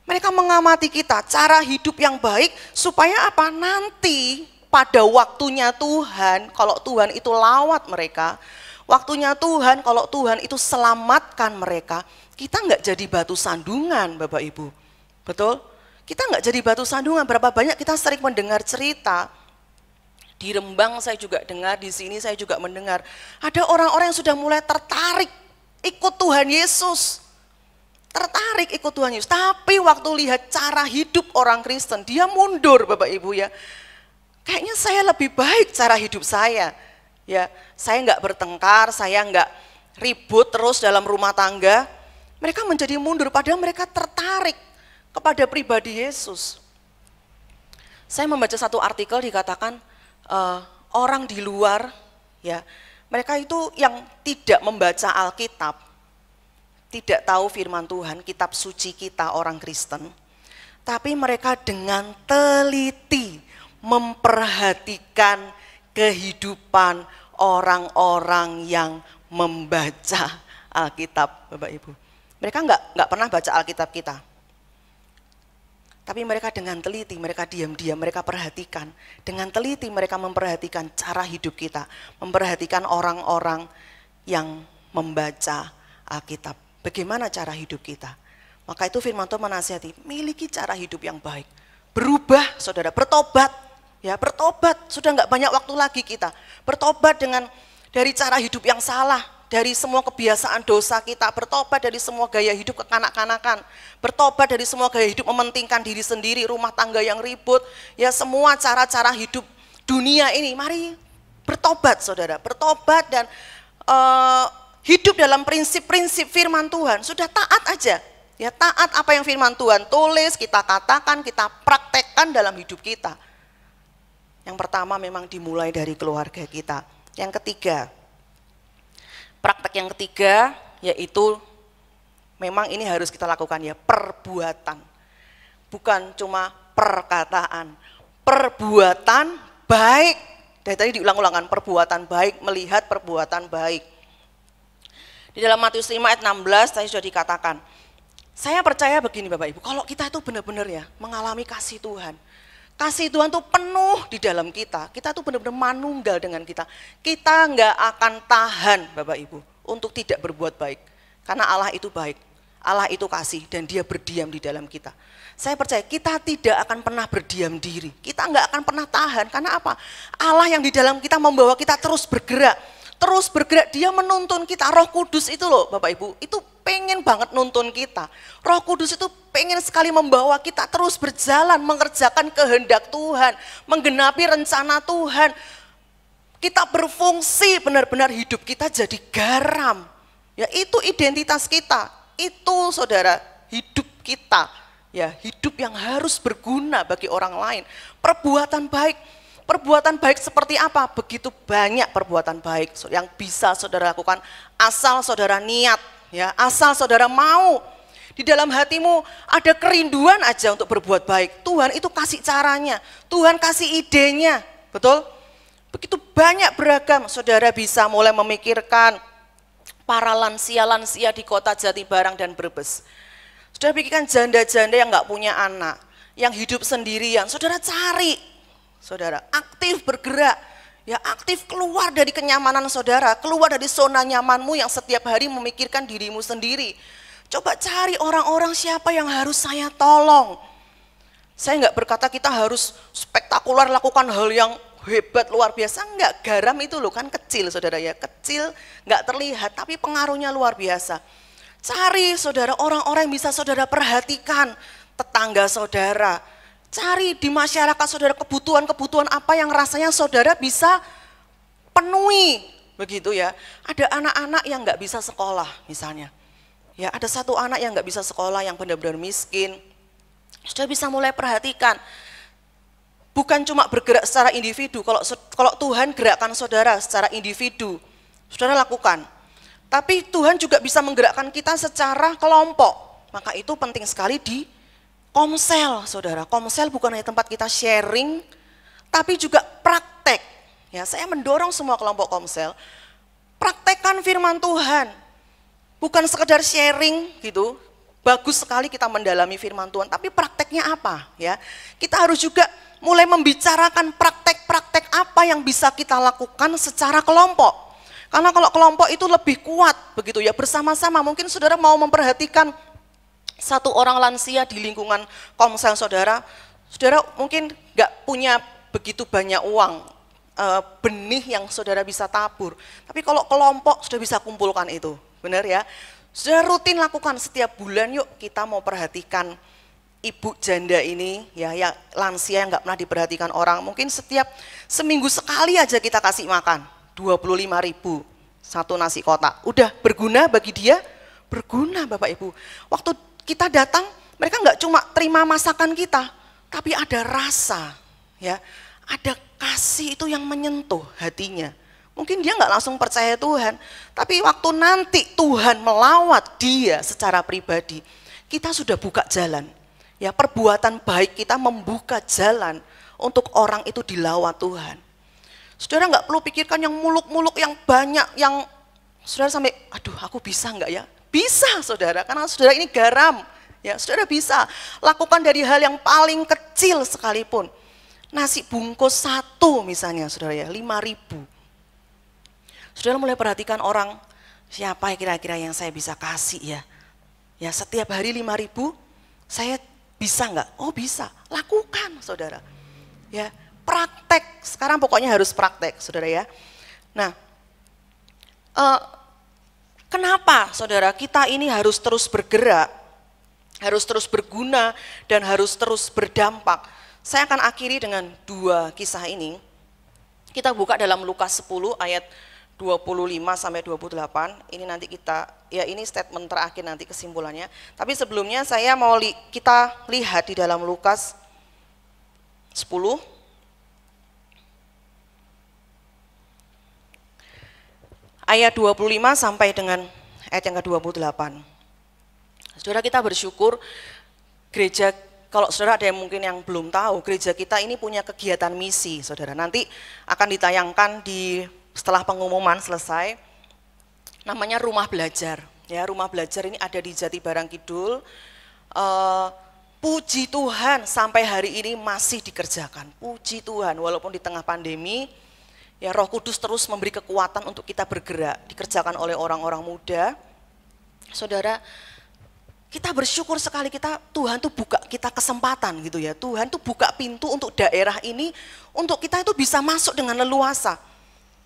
Mereka mengamati kita, cara hidup yang baik supaya apa? Nanti pada waktunya Tuhan, kalau Tuhan itu lawat mereka, waktunya Tuhan, kalau Tuhan itu selamatkan mereka, kita nggak jadi batu sandungan Bapak Ibu, betul? Kita nggak jadi batu sandungan. Berapa banyak kita sering mendengar cerita, di Rembang saya juga dengar, di sini saya juga mendengar, ada orang-orang yang sudah mulai tertarik ikut Tuhan Yesus, tertarik ikut Tuhan Yesus, tapi waktu lihat cara hidup orang Kristen, dia mundur Bapak Ibu ya. Kayaknya saya lebih baik cara hidup saya, ya saya nggak bertengkar, saya nggak ribut terus dalam rumah tangga. Mereka menjadi mundur, padahal mereka tertarik kepada pribadi Yesus. Saya membaca satu artikel dikatakan orang di luar ya, mereka itu yang tidak membaca Alkitab, tidak tahu firman Tuhan, kitab suci kita orang Kristen, tapi mereka dengan teliti memperhatikan kehidupan orang-orang yang membaca Alkitab, Bapak Ibu. Mereka nggak pernah baca Alkitab kita. Tapi mereka dengan teliti, mereka diam-diam, mereka perhatikan. Dengan teliti mereka memperhatikan cara hidup kita, memperhatikan orang-orang yang membaca Alkitab. Bagaimana cara hidup kita? Maka itu firman Tuhan menasihati, miliki cara hidup yang baik. Berubah, saudara, bertobat. Ya, bertobat, sudah enggak banyak waktu lagi kita. Bertobat dari cara hidup yang salah, dari semua kebiasaan dosa kita, bertobat dari semua gaya hidup kekanak-kanakan, bertobat dari semua gaya hidup mementingkan diri sendiri, rumah tangga yang ribut, ya semua cara-cara hidup dunia ini. Mari bertobat, saudara, bertobat dan hidup dalam prinsip-prinsip firman Tuhan. Sudah taat aja, ya taat apa yang firman Tuhan tulis, kita katakan, kita praktekkan dalam hidup kita. Yang pertama memang dimulai dari keluarga kita. Yang ketiga, praktek yang ketiga yaitu memang ini harus kita lakukan ya, perbuatan. Bukan cuma perkataan, perbuatan baik. Dari tadi diulang-ulangkan, perbuatan baik, melihat perbuatan baik. Di dalam Matius 5 ayat 16 tadi sudah dikatakan, saya percaya begini Bapak Ibu, kalau kita itu benar-benar ya mengalami kasih Tuhan. Kasih Tuhan tuh penuh di dalam kita tuh benar-benar manunggal dengan kita. Kita nggak akan tahan Bapak Ibu untuk tidak berbuat baik. Karena Allah itu baik, Allah itu kasih dan dia berdiam di dalam kita. Saya percaya kita tidak akan pernah berdiam diri, kita nggak akan pernah tahan. Karena apa? Allah yang di dalam kita membawa kita terus bergerak, dia menuntun kita. Roh Kudus itu loh Bapak Ibu, itu pengen banget nuntun kita. Roh Kudus itu pengen sekali membawa kita terus berjalan, mengerjakan kehendak Tuhan, menggenapi rencana Tuhan. Kita berfungsi benar-benar, hidup kita jadi garam. Ya itu identitas kita, itu saudara hidup kita. Ya hidup yang harus berguna bagi orang lain. Perbuatan baik seperti apa? Begitu banyak perbuatan baik yang bisa saudara lakukan asal saudara niat. Ya, asal saudara mau. Di dalam hatimu ada kerinduan aja untuk berbuat baik. Tuhan itu kasih caranya, Tuhan kasih idenya, betul? Begitu banyak beragam, saudara bisa mulai memikirkan para lansia-lansia di kota Jatibarang dan Brebes. Saudara pikirkan janda-janda yang nggak punya anak, yang hidup sendirian, saudara cari, saudara aktif bergerak. Ya aktif keluar dari kenyamanan saudara, keluar dari zona nyamanmu yang setiap hari memikirkan dirimu sendiri. Coba cari orang-orang siapa yang harus saya tolong. Saya nggak berkata kita harus spektakuler lakukan hal yang hebat luar biasa, enggak. Garam itu loh kan kecil saudara ya, kecil nggak terlihat tapi pengaruhnya luar biasa. Cari saudara orang-orang yang bisa saudara perhatikan, tetangga saudara. Cari di masyarakat saudara kebutuhan-kebutuhan apa yang rasanya saudara bisa penuhi, begitu ya. Ada anak-anak yang nggak bisa sekolah misalnya. Ya ada satu anak yang nggak bisa sekolah yang benar-benar miskin. Sudah bisa mulai perhatikan. Bukan cuma bergerak secara individu. Kalau Tuhan gerakkan saudara secara individu, saudara lakukan. Tapi Tuhan juga bisa menggerakkan kita secara kelompok. Maka itu penting sekali di Komsel, saudara. Komsel bukan hanya tempat kita sharing, tapi juga praktek. Ya, saya mendorong semua kelompok Komsel, praktekkan firman Tuhan. Bukan sekedar sharing gitu. Bagus sekali kita mendalami firman Tuhan, tapi prakteknya apa? Ya, kita harus juga mulai membicarakan praktek-praktek apa yang bisa kita lakukan secara kelompok. Karena kalau kelompok itu lebih kuat, begitu ya, bersama-sama. Mungkin saudara mau memperhatikan satu orang lansia di lingkungan Komsel saudara mungkin nggak punya begitu banyak uang, benih yang saudara bisa tabur. Tapi kalau kelompok sudah bisa kumpulkan itu, benar ya. Saudara rutin lakukan setiap bulan, yuk kita mau perhatikan ibu janda ini, ya lansia yang nggak pernah diperhatikan orang. Mungkin setiap seminggu sekali aja kita kasih makan, 25.000 satu nasi kotak. Udah berguna bagi dia, berguna Bapak Ibu. Waktu kita datang, mereka nggak cuma terima masakan kita, tapi ada rasa, ya, ada kasih itu yang menyentuh hatinya. Mungkin dia nggak langsung percaya Tuhan, tapi waktu nanti Tuhan melawat dia secara pribadi, kita sudah buka jalan. Ya, perbuatan baik kita membuka jalan untuk orang itu dilawat Tuhan. Saudara nggak perlu pikirkan yang muluk-muluk, yang banyak, yang saudara sampai, aduh aku bisa nggak ya? Bisa saudara, karena saudara ini garam, Ya, saudara bisa lakukan dari hal yang paling kecil sekalipun. Nasi bungkus 1 misalnya, saudara ya, 5.000. Saudara mulai perhatikan orang, siapa kira-kira yang saya bisa kasih ya. Ya, setiap hari 5.000, saya bisa enggak? Oh bisa, lakukan saudara. Ya, praktek, sekarang pokoknya harus praktek saudara ya. Nah, kenapa saudara kita ini harus terus bergerak, harus terus berguna, dan harus terus berdampak. Saya akan akhiri dengan 2 kisah ini. Kita buka dalam Lukas 10 ayat 25 sampai 28. Ini nanti kita, ya ini statement terakhir nanti kesimpulannya. Tapi sebelumnya saya mau kita lihat di dalam Lukas 10 ayat 25 sampai dengan ayat yang ke-28. Saudara, kita bersyukur gereja, kalau saudara ada yang mungkin yang belum tahu, gereja kita ini punya kegiatan misi, saudara. Nanti akan ditayangkan setelah pengumuman selesai, namanya Rumah Belajar. Ya, Rumah Belajar ini ada di Jati Barang Kidul. Puji Tuhan sampai hari ini masih dikerjakan. Puji Tuhan, walaupun di tengah pandemi, ya Roh Kudus terus memberi kekuatan untuk kita bergerak, dikerjakan oleh orang-orang muda. Saudara, kita bersyukur sekali Tuhan tuh buka kita kesempatan gitu ya. Tuhan tuh buka pintu untuk daerah ini, untuk kita itu bisa masuk dengan leluasa.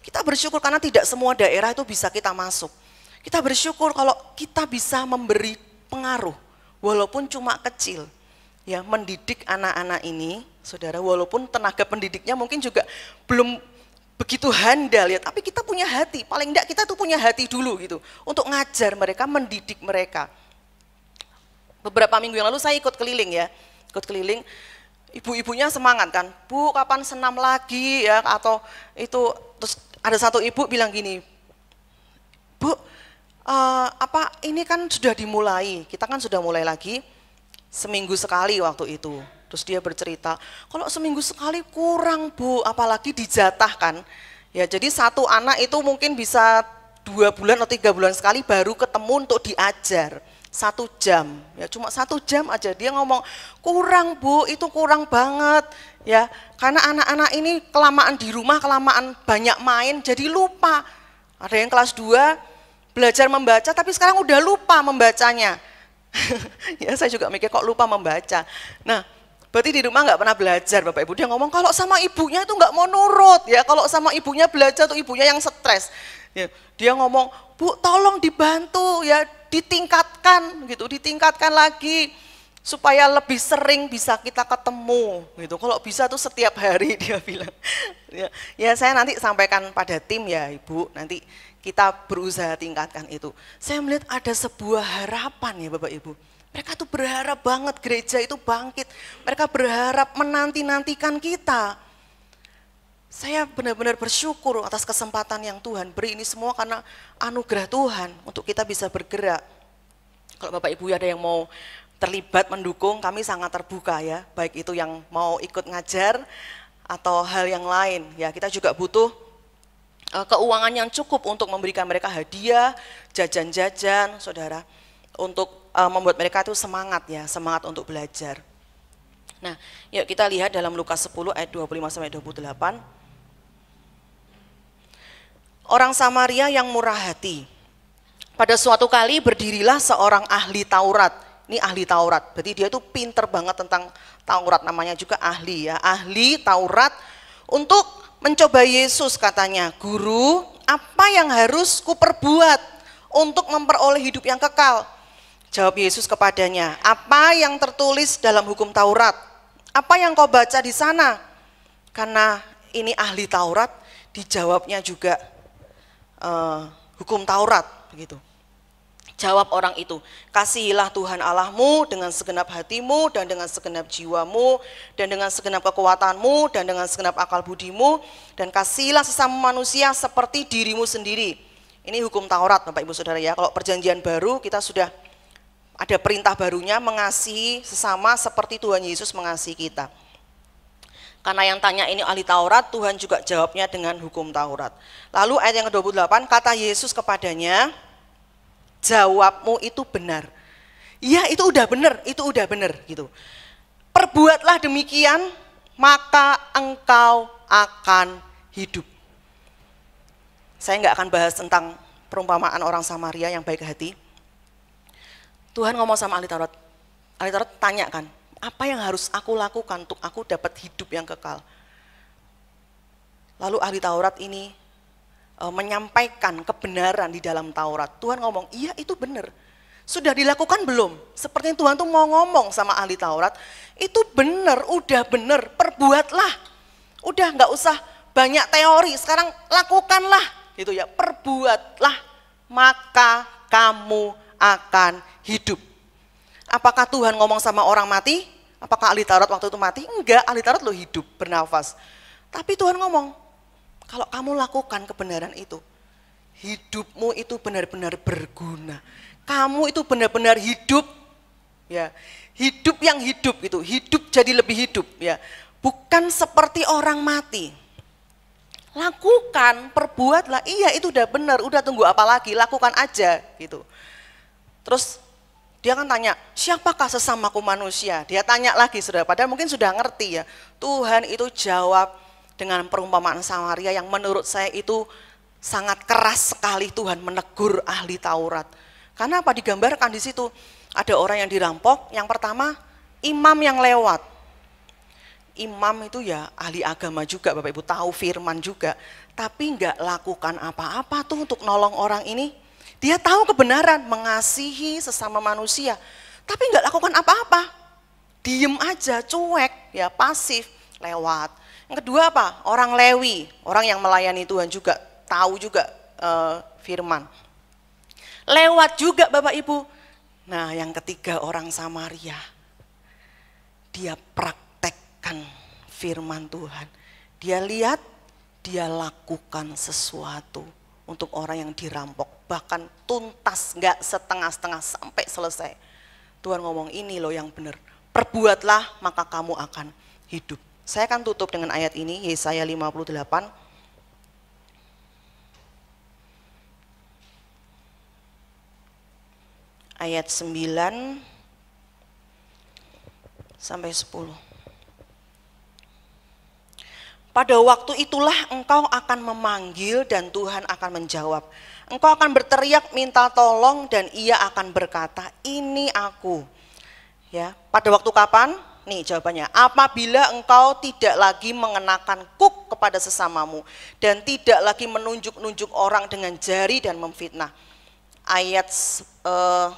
Kita bersyukur karena tidak semua daerah itu bisa kita masuk. Kita bersyukur kalau kita bisa memberi pengaruh, walaupun cuma kecil. Ya, mendidik anak-anak ini, saudara, walaupun tenaga pendidiknya mungkin juga belum begitu handal ya, tapi kita punya hati, paling enggak kita tuh punya hati dulu gitu, untuk ngajar mereka, mendidik mereka. Beberapa minggu yang lalu saya ikut keliling ya, ibu-ibunya semangat kan, Bu kapan senam lagi ya, atau itu, terus ada satu ibu bilang gini, Bu, ini kan sudah dimulai, kita kan sudah mulai lagi seminggu sekali waktu itu. Terus dia bercerita, kalau seminggu sekali kurang Bu, apalagi dijatahkan. Ya, jadi satu anak itu mungkin bisa 2 bulan atau 3 bulan sekali baru ketemu untuk diajar. 1 jam, ya cuma 1 jam aja. Dia ngomong, kurang Bu, itu kurang banget. Ya, karena anak-anak ini kelamaan di rumah, kelamaan banyak main, jadi lupa. Ada yang kelas 2 belajar membaca, tapi sekarang udah lupa membacanya. Ya, saya juga mikir kok lupa membaca. Nah, berarti di rumah nggak pernah belajar Bapak Ibu. Dia ngomong kalau sama ibunya itu nggak mau nurut ya. Kalau sama ibunya belajar tuh ibunya yang stres. Ya, dia ngomong, Bu tolong dibantu ya, ditingkatkan gitu, ditingkatkan lagi. Supaya lebih sering bisa kita ketemu gitu. Kalau bisa tuh setiap hari dia bilang. Ya saya nanti sampaikan pada tim ya Ibu, nanti kita berusaha tingkatkan itu. Saya melihat ada sebuah harapan ya Bapak Ibu. Mereka tuh berharap banget gereja itu bangkit. Mereka berharap menanti-nantikan kita. Saya benar-benar bersyukur atas kesempatan yang Tuhan beri, ini semua karena anugerah Tuhan untuk kita bisa bergerak. Kalau Bapak Ibu ada yang mau terlibat mendukung, kami sangat terbuka ya, baik itu yang mau ikut ngajar atau hal yang lain. Ya, kita juga butuh keuangan yang cukup untuk memberikan mereka hadiah, jajan-jajan, saudara, untuk membuat mereka itu semangat ya, semangat untuk belajar. Nah, yuk kita lihat dalam Lukas 10 ayat 25 sampai 28. Orang Samaria yang murah hati. Pada suatu kali berdirilah seorang ahli Taurat. Ini ahli Taurat, berarti dia itu pinter banget tentang Taurat, namanya juga ahli ya, ahli Taurat, untuk mencoba Yesus katanya, Guru, apa yang harus kuperbuat untuk memperoleh hidup yang kekal? Jawab Yesus kepadanya, apa yang tertulis dalam hukum Taurat? Apa yang kau baca di sana? Karena ini ahli Taurat, dijawabnya juga hukum Taurat, begitu. Jawab orang itu, kasihilah Tuhan Allahmu dengan segenap hatimu dan dengan segenap jiwamu dan dengan segenap kekuatanmu dan dengan segenap akal budimu, dan kasihilah sesama manusia seperti dirimu sendiri. Ini hukum Taurat Bapak Ibu Saudara ya. Kalau perjanjian baru kita sudah ada perintah barunya, mengasihi sesama seperti Tuhan Yesus mengasihi kita. Karena yang tanya ini ahli Taurat, Tuhan juga jawabnya dengan hukum Taurat. Lalu ayat yang ke-28, kata Yesus kepadanya, jawabmu itu benar. iya itu udah benar gitu. Perbuatlah demikian, maka engkau akan hidup. Saya nggak akan bahas tentang perumpamaan orang Samaria yang baik hati. Tuhan ngomong sama ahli Taurat tanya kan, apa yang harus aku lakukan untuk aku dapat hidup yang kekal? Lalu ahli Taurat ini menyampaikan kebenaran di dalam Taurat. Tuhan ngomong, iya itu benar. Sudah dilakukan belum? Seperti Tuhan tuh mau ngomong sama ahli Taurat, itu benar, udah benar, perbuatlah. Udah nggak usah banyak teori, sekarang lakukanlah gitu ya, perbuatlah maka kamu akan hidup. Apakah Tuhan ngomong sama orang mati? Apakah ahli Taurat waktu itu mati? Enggak, ahli Taurat lo hidup, bernafas. Tapi Tuhan ngomong, kalau kamu lakukan kebenaran itu, hidupmu itu benar-benar berguna. Kamu itu benar-benar hidup, ya, hidup yang hidup itu, hidup jadi lebih hidup, ya, bukan seperti orang mati. Lakukan, perbuatlah, iya itu udah benar, udah tunggu apa lagi, lakukan aja, gitu. Terus dia kan tanya, siapakah sesamaku manusia? Dia tanya lagi, saudara, padahal mungkin sudah ngerti ya. Tuhan itu jawab dengan perumpamaan Samaria yang menurut saya itu sangat keras sekali. Tuhan menegur ahli Taurat. Karena apa? Digambarkan di situ ada orang yang dirampok. Yang pertama, imam yang lewat. Imam itu ya ahli agama juga, Bapak Ibu, tahu firman juga, tapi enggak lakukan apa-apa tuh untuk nolong orang ini. Dia tahu kebenaran, mengasihi sesama manusia, tapi enggak lakukan apa-apa. Diem aja, cuek, ya pasif, lewat. Yang kedua apa? Orang Lewi, orang yang melayani Tuhan juga, tahu juga firman. Lewat juga Bapak Ibu. Nah yang ketiga orang Samaria, dia praktekkan firman Tuhan. Dia lihat, dia lakukan sesuatu untuk orang yang dirampok. Bahkan tuntas, enggak setengah-setengah sampai selesai. Tuhan ngomong ini loh yang benar. Perbuatlah maka kamu akan hidup. Saya akan tutup dengan ayat ini, Yesaya 58. Ayat 9 sampai 10. Pada waktu itulah engkau akan memanggil dan Tuhan akan menjawab. Engkau akan berteriak minta tolong dan ia akan berkata, ini aku. Ya, pada waktu kapan? Nih jawabannya, apabila engkau tidak lagi mengenakan kuk kepada sesamamu dan tidak lagi menunjuk-nunjuk orang dengan jari dan memfitnah. Ayat 10,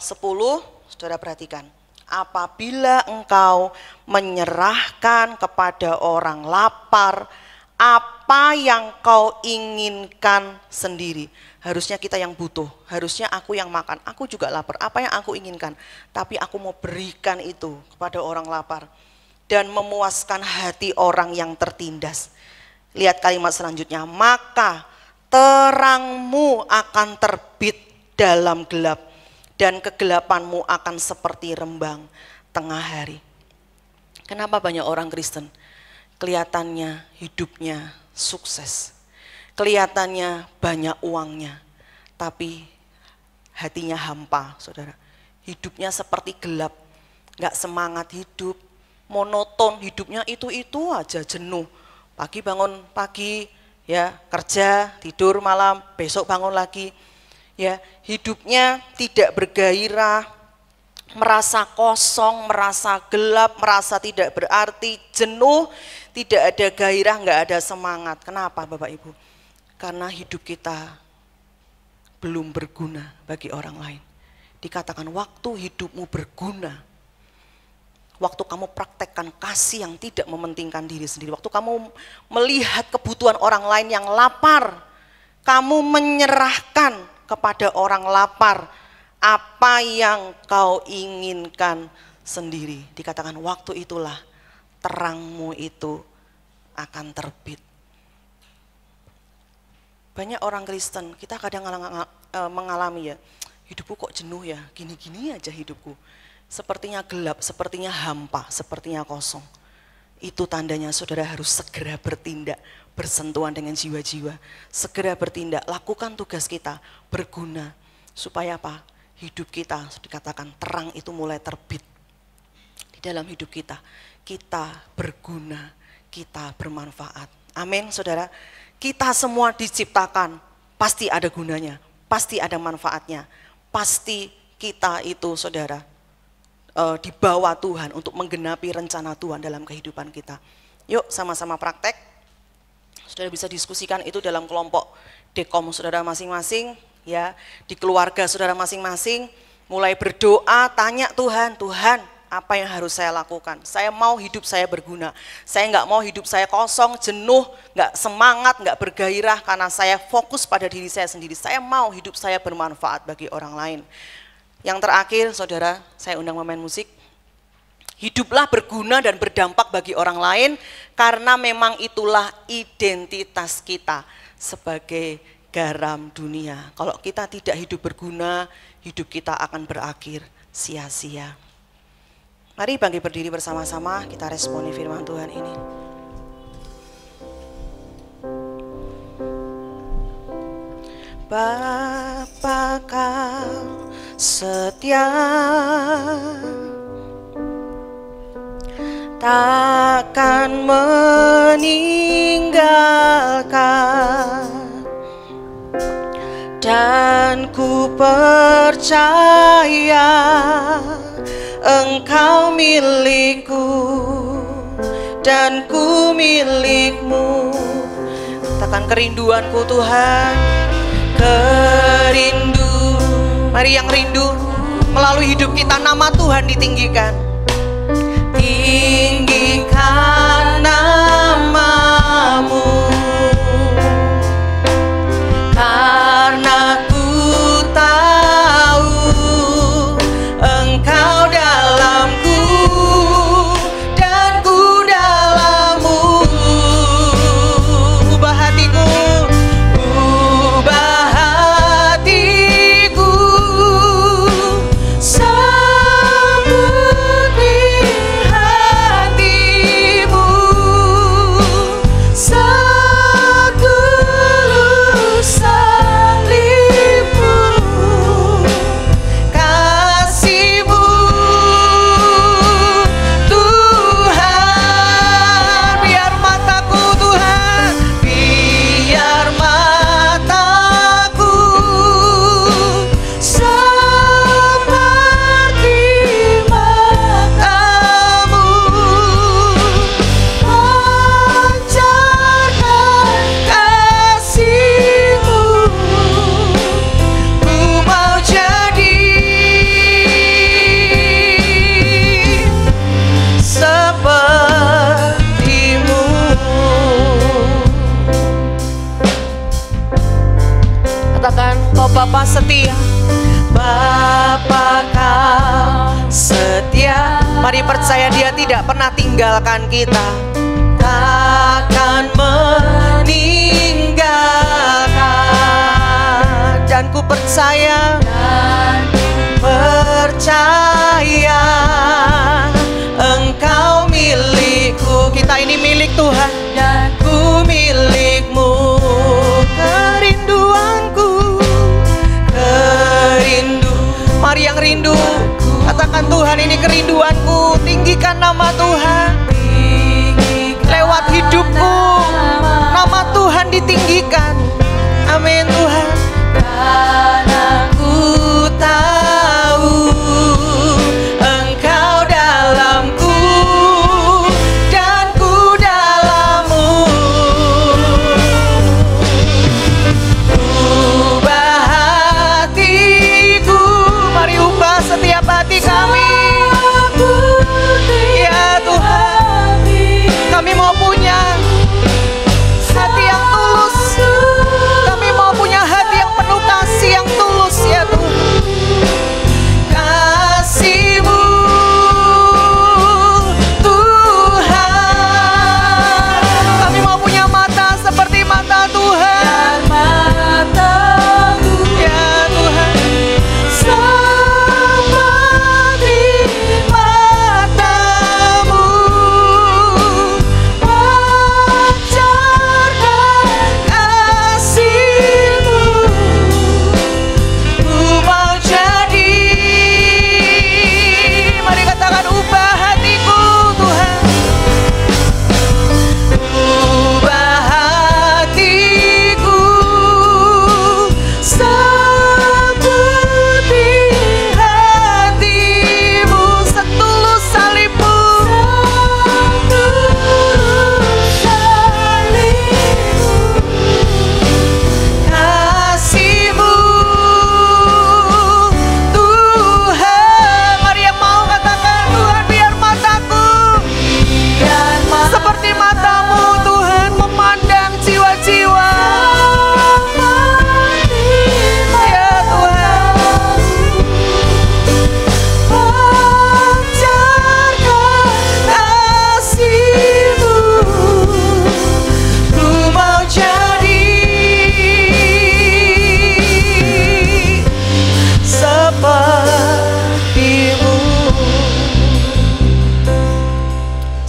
saudara perhatikan. Apabila engkau menyerahkan kepada orang lapar apa yang kau inginkan sendiri. Harusnya kita yang butuh, harusnya aku yang makan, aku juga lapar, apa yang aku inginkan, tapi aku mau berikan itu kepada orang lapar dan memuaskan hati orang yang tertindas. Lihat kalimat selanjutnya, maka terangmu akan terbit dalam gelap dan kegelapanmu akan seperti rembang tengah hari. Kenapa banyak orang Kristen kelihatannya hidupnya sukses, kelihatannya banyak uangnya, tapi hatinya hampa, saudara. Hidupnya seperti gelap, gak semangat hidup, monoton hidupnya itu aja, jenuh. Pagi bangun pagi, ya kerja, tidur malam, besok bangun lagi. Ya, hidupnya tidak bergairah, merasa kosong, merasa gelap, merasa tidak berarti, jenuh, tidak ada gairah, nggak ada semangat. Kenapa Bapak Ibu? Karena hidup kita belum berguna bagi orang lain. Dikatakan waktu hidupmu berguna, waktu kamu praktekkan kasih yang tidak mementingkan diri sendiri, waktu kamu melihat kebutuhan orang lain yang lapar, kamu menyerahkan kepada orang lapar apa yang kau inginkan sendiri. Dikatakan waktu itulah terangmu itu akan terbit. Banyak orang Kristen, kita kadang mengalami ya, hidupku kok jenuh ya, gini-gini aja hidupku. Sepertinya gelap, sepertinya hampa, sepertinya kosong. Itu tandanya saudara harus segera bertindak, bersentuhan dengan jiwa-jiwa. Segera bertindak, lakukan tugas kita, berguna. Supaya apa? hidup kita, dikatakan terang itu mulai terbit di dalam hidup kita. Kita berguna, kita bermanfaat. Amin, saudara. Kita semua diciptakan, pasti ada gunanya, pasti ada manfaatnya. Pasti kita itu, saudara, dibawa Tuhan untuk menggenapi rencana Tuhan dalam kehidupan kita. Yuk sama-sama praktek. Saudara bisa diskusikan itu dalam kelompok dekom saudara masing-masing, ya, di keluarga saudara masing-masing. Mulai berdoa, tanya Tuhan, Tuhan, apa yang harus saya lakukan? Saya mau hidup saya berguna. Saya nggak mau hidup saya kosong, jenuh, nggak semangat, nggak bergairah karena saya fokus pada diri saya sendiri. Saya mau hidup saya bermanfaat bagi orang lain. Yang terakhir, saudara, saya undang pemain musik. Hiduplah berguna dan berdampak bagi orang lain karena memang itulah identitas kita sebagai garam dunia. Kalau kita tidak hidup berguna, hidup kita akan berakhir sia-sia. Mari bangkit berdiri bersama-sama, kita responi firman Tuhan ini. Bapa Kau setia, takkan meninggalkan, dan ku percaya Engkau milikku dan ku milikmu. Katakan kerinduanku Tuhan, kerindu. Mari yang rindu melalui hidup kita nama Tuhan ditinggikan. Tinggikan namamu, karena ku tahu Engkau dalamku dan ku dalammu. Ubah hatiku, ubah hatiku seperti hatimu, setulus salibmu, kasihmu Tuhan. Biar mataku Tuhan, biar mataku seperti matamu, pancarkan kasihmu. Ku mau jadi sepertimu. Katakan Kau Bapa setia, Bapa Kau setia. Mari percaya Dia tidak pernah tinggalkan kita, takkan meninggalkan, dan ku percaya, Engkau milikku. Kita ini milik Tuhan dan ku milikmu. Kerinduanku, kerindu. Mari yang rindu katakan Tuhan ini kerinduanku. Tinggikan nama Tuhan lewat hidupku, nama Tuhan ditinggikan. Amin Tuhan. Karena ku tahu Engkau dalamku dan ku dalammu. Ubah hatiku, mari ubah setiap hati kami. Ya Tuhan.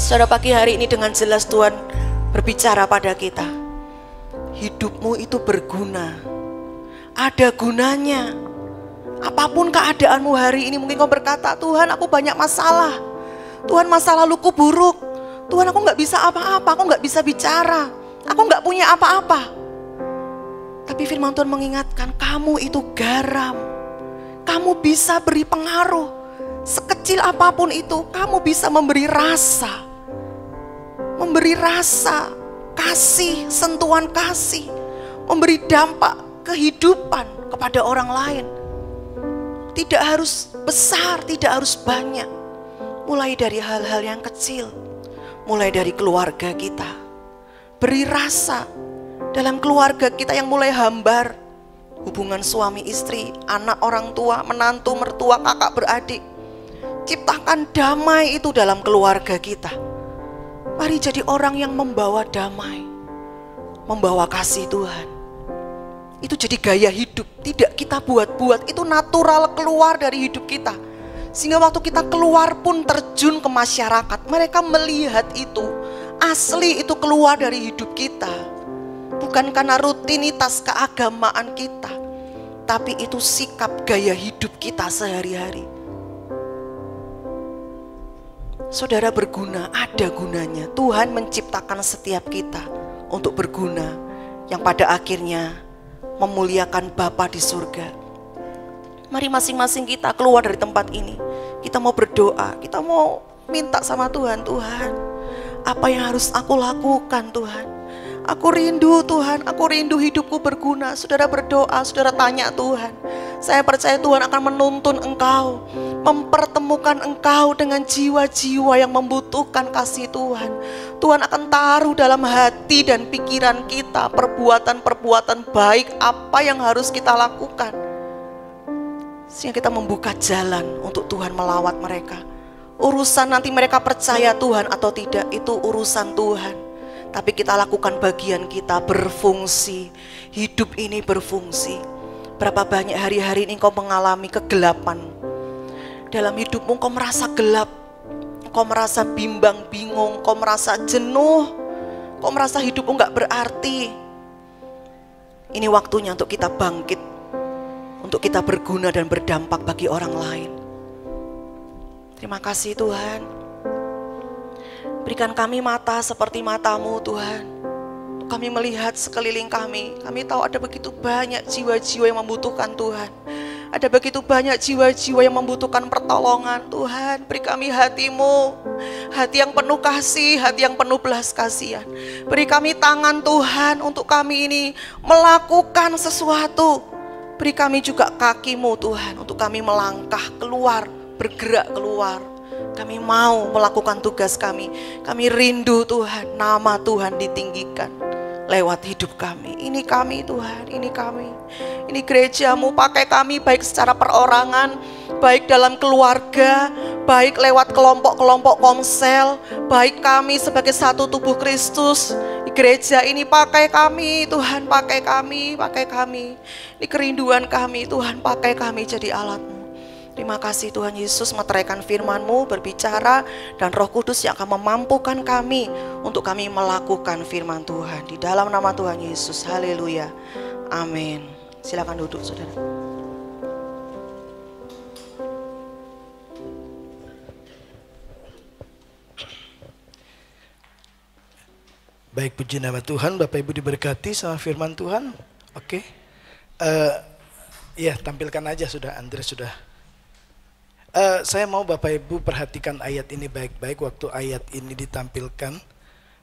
Saudara, pagi hari ini dengan jelas Tuhan berbicara pada kita. Hidupmu itu berguna. Ada gunanya. Apapun keadaanmu hari ini, mungkin kau berkata, Tuhan aku banyak masalah. Tuhan masa laluku buruk. Tuhan aku gak bisa apa-apa, aku gak bisa bicara. Aku gak punya apa-apa. Tapi firman Tuhan mengingatkan, kamu itu garam. Kamu bisa beri pengaruh. Sekecil apapun itu, kamu bisa memberi rasa. Memberi rasa, kasih, sentuhan kasih. Memberi dampak kehidupan kepada orang lain. Tidak harus besar, tidak harus banyak. Mulai dari hal-hal yang kecil. Mulai dari keluarga kita. Beri rasa dalam keluarga kita yang mulai hambar. Hubungan suami istri, anak orang tua, menantu, mertua, kakak beradik. Ciptakan damai itu dalam keluarga kita. Mari jadi orang yang membawa damai. Membawa kasih Tuhan. Itu jadi gaya hidup, tidak kita buat-buat. Itu natural keluar dari hidup kita. Sehingga waktu kita keluar pun terjun ke masyarakat, mereka melihat itu, asli itu keluar dari hidup kita. Bukan karena rutinitas keagamaan kita, tapi itu sikap gaya hidup kita sehari-hari. Saudara, berguna, ada gunanya. Tuhan menciptakan setiap kita untuk berguna, yang pada akhirnya memuliakan Bapa di surga. Mari masing-masing kita keluar dari tempat ini. Kita mau berdoa, kita mau minta sama Tuhan, Tuhan, apa yang harus aku lakukan Tuhan? Aku rindu Tuhan, aku rindu hidupku berguna. Saudara berdoa, saudara tanya Tuhan. Saya percaya Tuhan akan menuntun engkau, mempertemukan engkau dengan jiwa-jiwa yang membutuhkan kasih Tuhan. Tuhan akan taruh dalam hati dan pikiran kita perbuatan-perbuatan baik apa yang harus kita lakukan. Sehingga kita membuka jalan untuk Tuhan melawat mereka. Urusan nanti mereka percaya Tuhan atau tidak, itu urusan Tuhan. Tapi kita lakukan bagian kita, berfungsi. Hidup ini berfungsi. Berapa banyak hari-hari ini kau mengalami kegelapan. Dalam hidupmu kau merasa gelap. Kau merasa bimbang, bingung. Kau merasa jenuh. Kau merasa hidupmu gak berarti. Ini waktunya untuk kita bangkit. Untuk kita berguna dan berdampak bagi orang lain. Terima kasih Tuhan. Berikan kami mata seperti matamu Tuhan. Kami melihat sekeliling kami. Kami tahu ada begitu banyak jiwa-jiwa yang membutuhkan Tuhan. Ada begitu banyak jiwa-jiwa yang membutuhkan pertolongan Tuhan. Beri kami hatimu. Hati yang penuh kasih, hati yang penuh belas kasihan. Beri kami tangan Tuhan untuk kami ini melakukan sesuatu. Beri kami juga kakimu Tuhan untuk kami melangkah keluar, bergerak keluar. Kami mau melakukan tugas kami. Kami rindu Tuhan, nama Tuhan ditinggikan lewat hidup kami. Ini kami Tuhan, ini kami. Ini gerejamu, pakai kami baik secara perorangan, baik dalam keluarga, baik lewat kelompok-kelompok komsel, baik kami sebagai satu tubuh Kristus. Gereja ini pakai kami Tuhan, pakai kami, pakai kami. Ini kerinduan kami Tuhan, pakai kami jadi alat-Mu. Terima kasih Tuhan Yesus, meteraikan firman-Mu, berbicara, dan Roh Kudus yang akan memampukan kami untuk kami melakukan firman Tuhan. Di dalam nama Tuhan Yesus, haleluya, amin. Silakan duduk saudara. Baik, puji nama Tuhan. Bapak Ibu diberkati sama firman Tuhan. Oke. Ya, tampilkan aja sudah, Andres sudah. Saya mau Bapak Ibu perhatikan ayat ini baik-baik. Waktu ayat ini ditampilkan,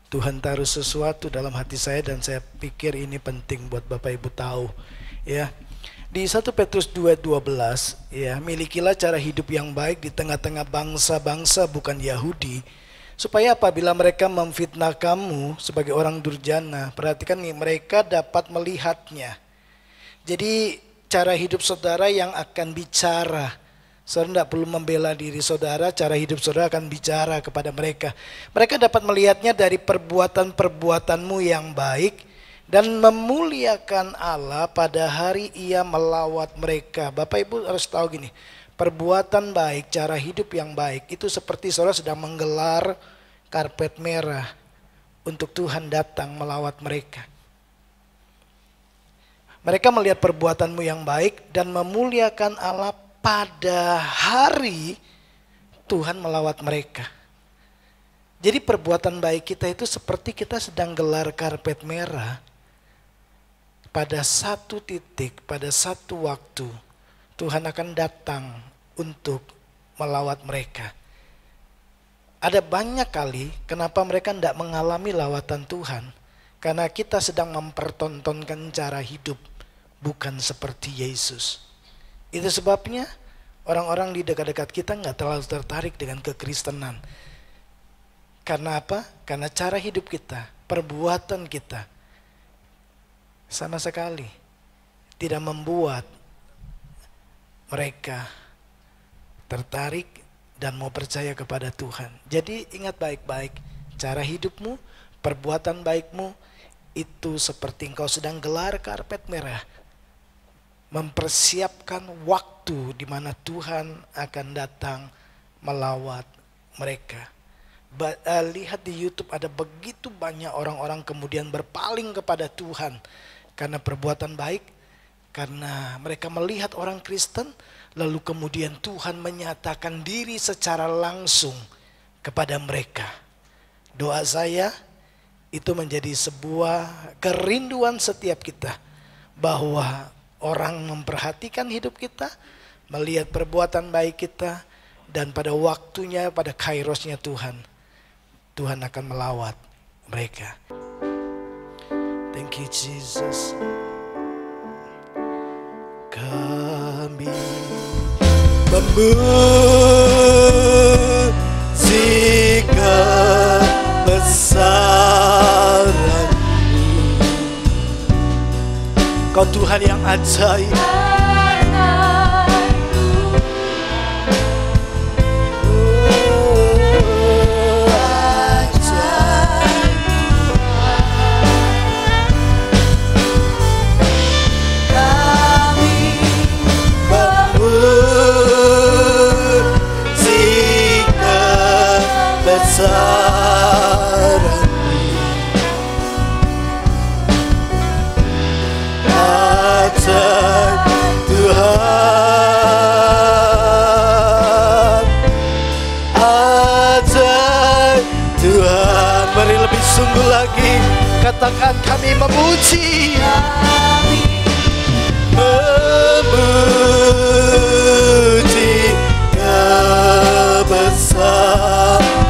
Tuhan taruh sesuatu dalam hati saya dan saya pikir ini penting buat Bapak Ibu tahu. Ya, di 1 Petrus 2:12, ya, milikilah cara hidup yang baik di tengah-tengah bangsa-bangsa bukan Yahudi, supaya apabila mereka memfitnah kamu sebagai orang durjana, perhatikan nih, mereka dapat melihatnya. Jadi cara hidup saudara yang akan bicara. Saudara tidak perlu membela diri saudara, cara hidup saudara akan bicara kepada mereka. Mereka dapat melihatnya dari perbuatan-perbuatanmu yang baik dan memuliakan Allah pada hari Ia melawat mereka. Bapak Ibu harus tahu gini, perbuatan baik, cara hidup yang baik itu seperti saudara sedang menggelar karpet merah untuk Tuhan datang melawat mereka. Mereka melihat perbuatanmu yang baik dan memuliakan Allah pada hari Tuhan melawat mereka. Jadi perbuatan baik kita itu seperti kita sedang gelar karpet merah. Pada satu titik, pada satu waktu, Tuhan akan datang untuk melawat mereka. Ada banyak kali kenapa mereka tidak mengalami lawatan Tuhan. Karena kita sedang mempertontonkan cara hidup, bukan seperti Yesus. Itu sebabnya orang-orang di dekat-dekat kita nggak terlalu tertarik dengan kekristenan. Karena apa? Karena cara hidup kita, perbuatan kita sama sekali tidak membuat mereka tertarik dan mau percaya kepada Tuhan. Jadi ingat baik-baik, cara hidupmu, perbuatan baikmu itu seperti engkau sedang gelar karpet merah, mempersiapkan waktu di mana Tuhan akan datang melawat mereka. Lihat di YouTube ada begitu banyak orang-orang kemudian berpaling kepada Tuhan karena perbuatan baik, karena mereka melihat orang Kristen, lalu kemudian Tuhan menyatakan diri secara langsung kepada mereka. Doa saya itu menjadi sebuah kerinduan setiap kita, bahwa orang memperhatikan hidup kita, melihat perbuatan baik kita, dan pada waktunya, pada kairosnya Tuhan akan melawat mereka. Thank you Jesus. Kami memuji kebesaran-Mu. Kau Tuhan yang ajaib. Mari lebih sungguh lagi katakan, kami memuji, memuji kebesaran-Mu.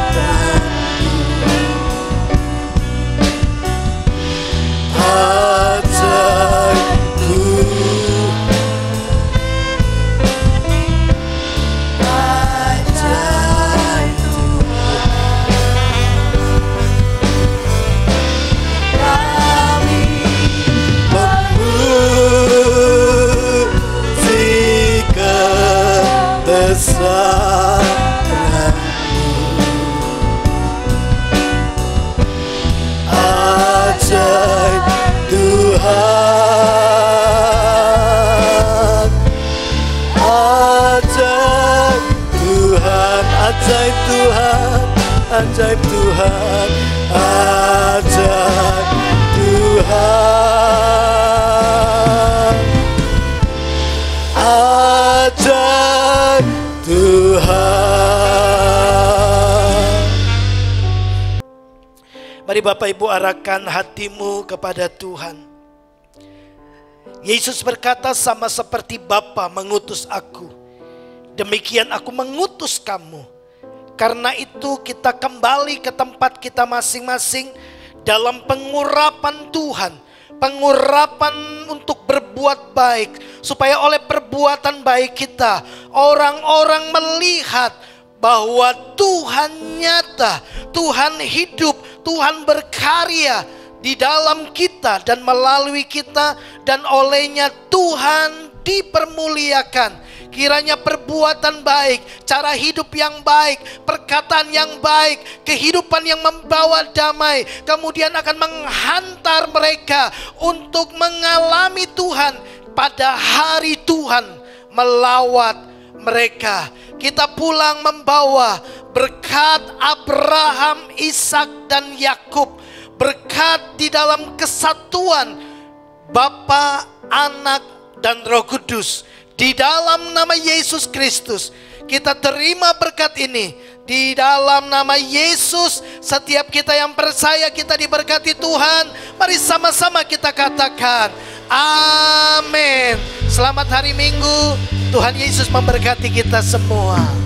Ajaib Tuhan, ajaib Tuhan, ajaib Tuhan, ajaib Tuhan. Mari Bapak Ibu arahkan hatimu kepada Tuhan. Yesus berkata, sama seperti Bapa mengutus aku, demikian aku mengutus kamu. Karena itu kita kembali ke tempat kita masing-masing dalam pengurapan Tuhan. Pengurapan untuk berbuat baik. Supaya oleh perbuatan baik kita, orang-orang melihat bahwa Tuhan nyata, Tuhan hidup, Tuhan berkarya di dalam kita dan melalui kita. Dan olehnya Tuhan dipermuliakan. Kiranya perbuatan baik, cara hidup yang baik, perkataan yang baik, kehidupan yang membawa damai, kemudian akan menghantar mereka untuk mengalami Tuhan pada hari Tuhan melawat mereka. Kita pulang membawa berkat Abraham, Ishak dan Yakub, berkat di dalam kesatuan Bapa, Anak dan Roh Kudus. Di dalam nama Yesus Kristus kita terima berkat ini. Di dalam nama Yesus, setiap kita yang percaya kita diberkati Tuhan. Mari sama-sama kita katakan amin. Selamat hari Minggu. Tuhan Yesus memberkati kita semua.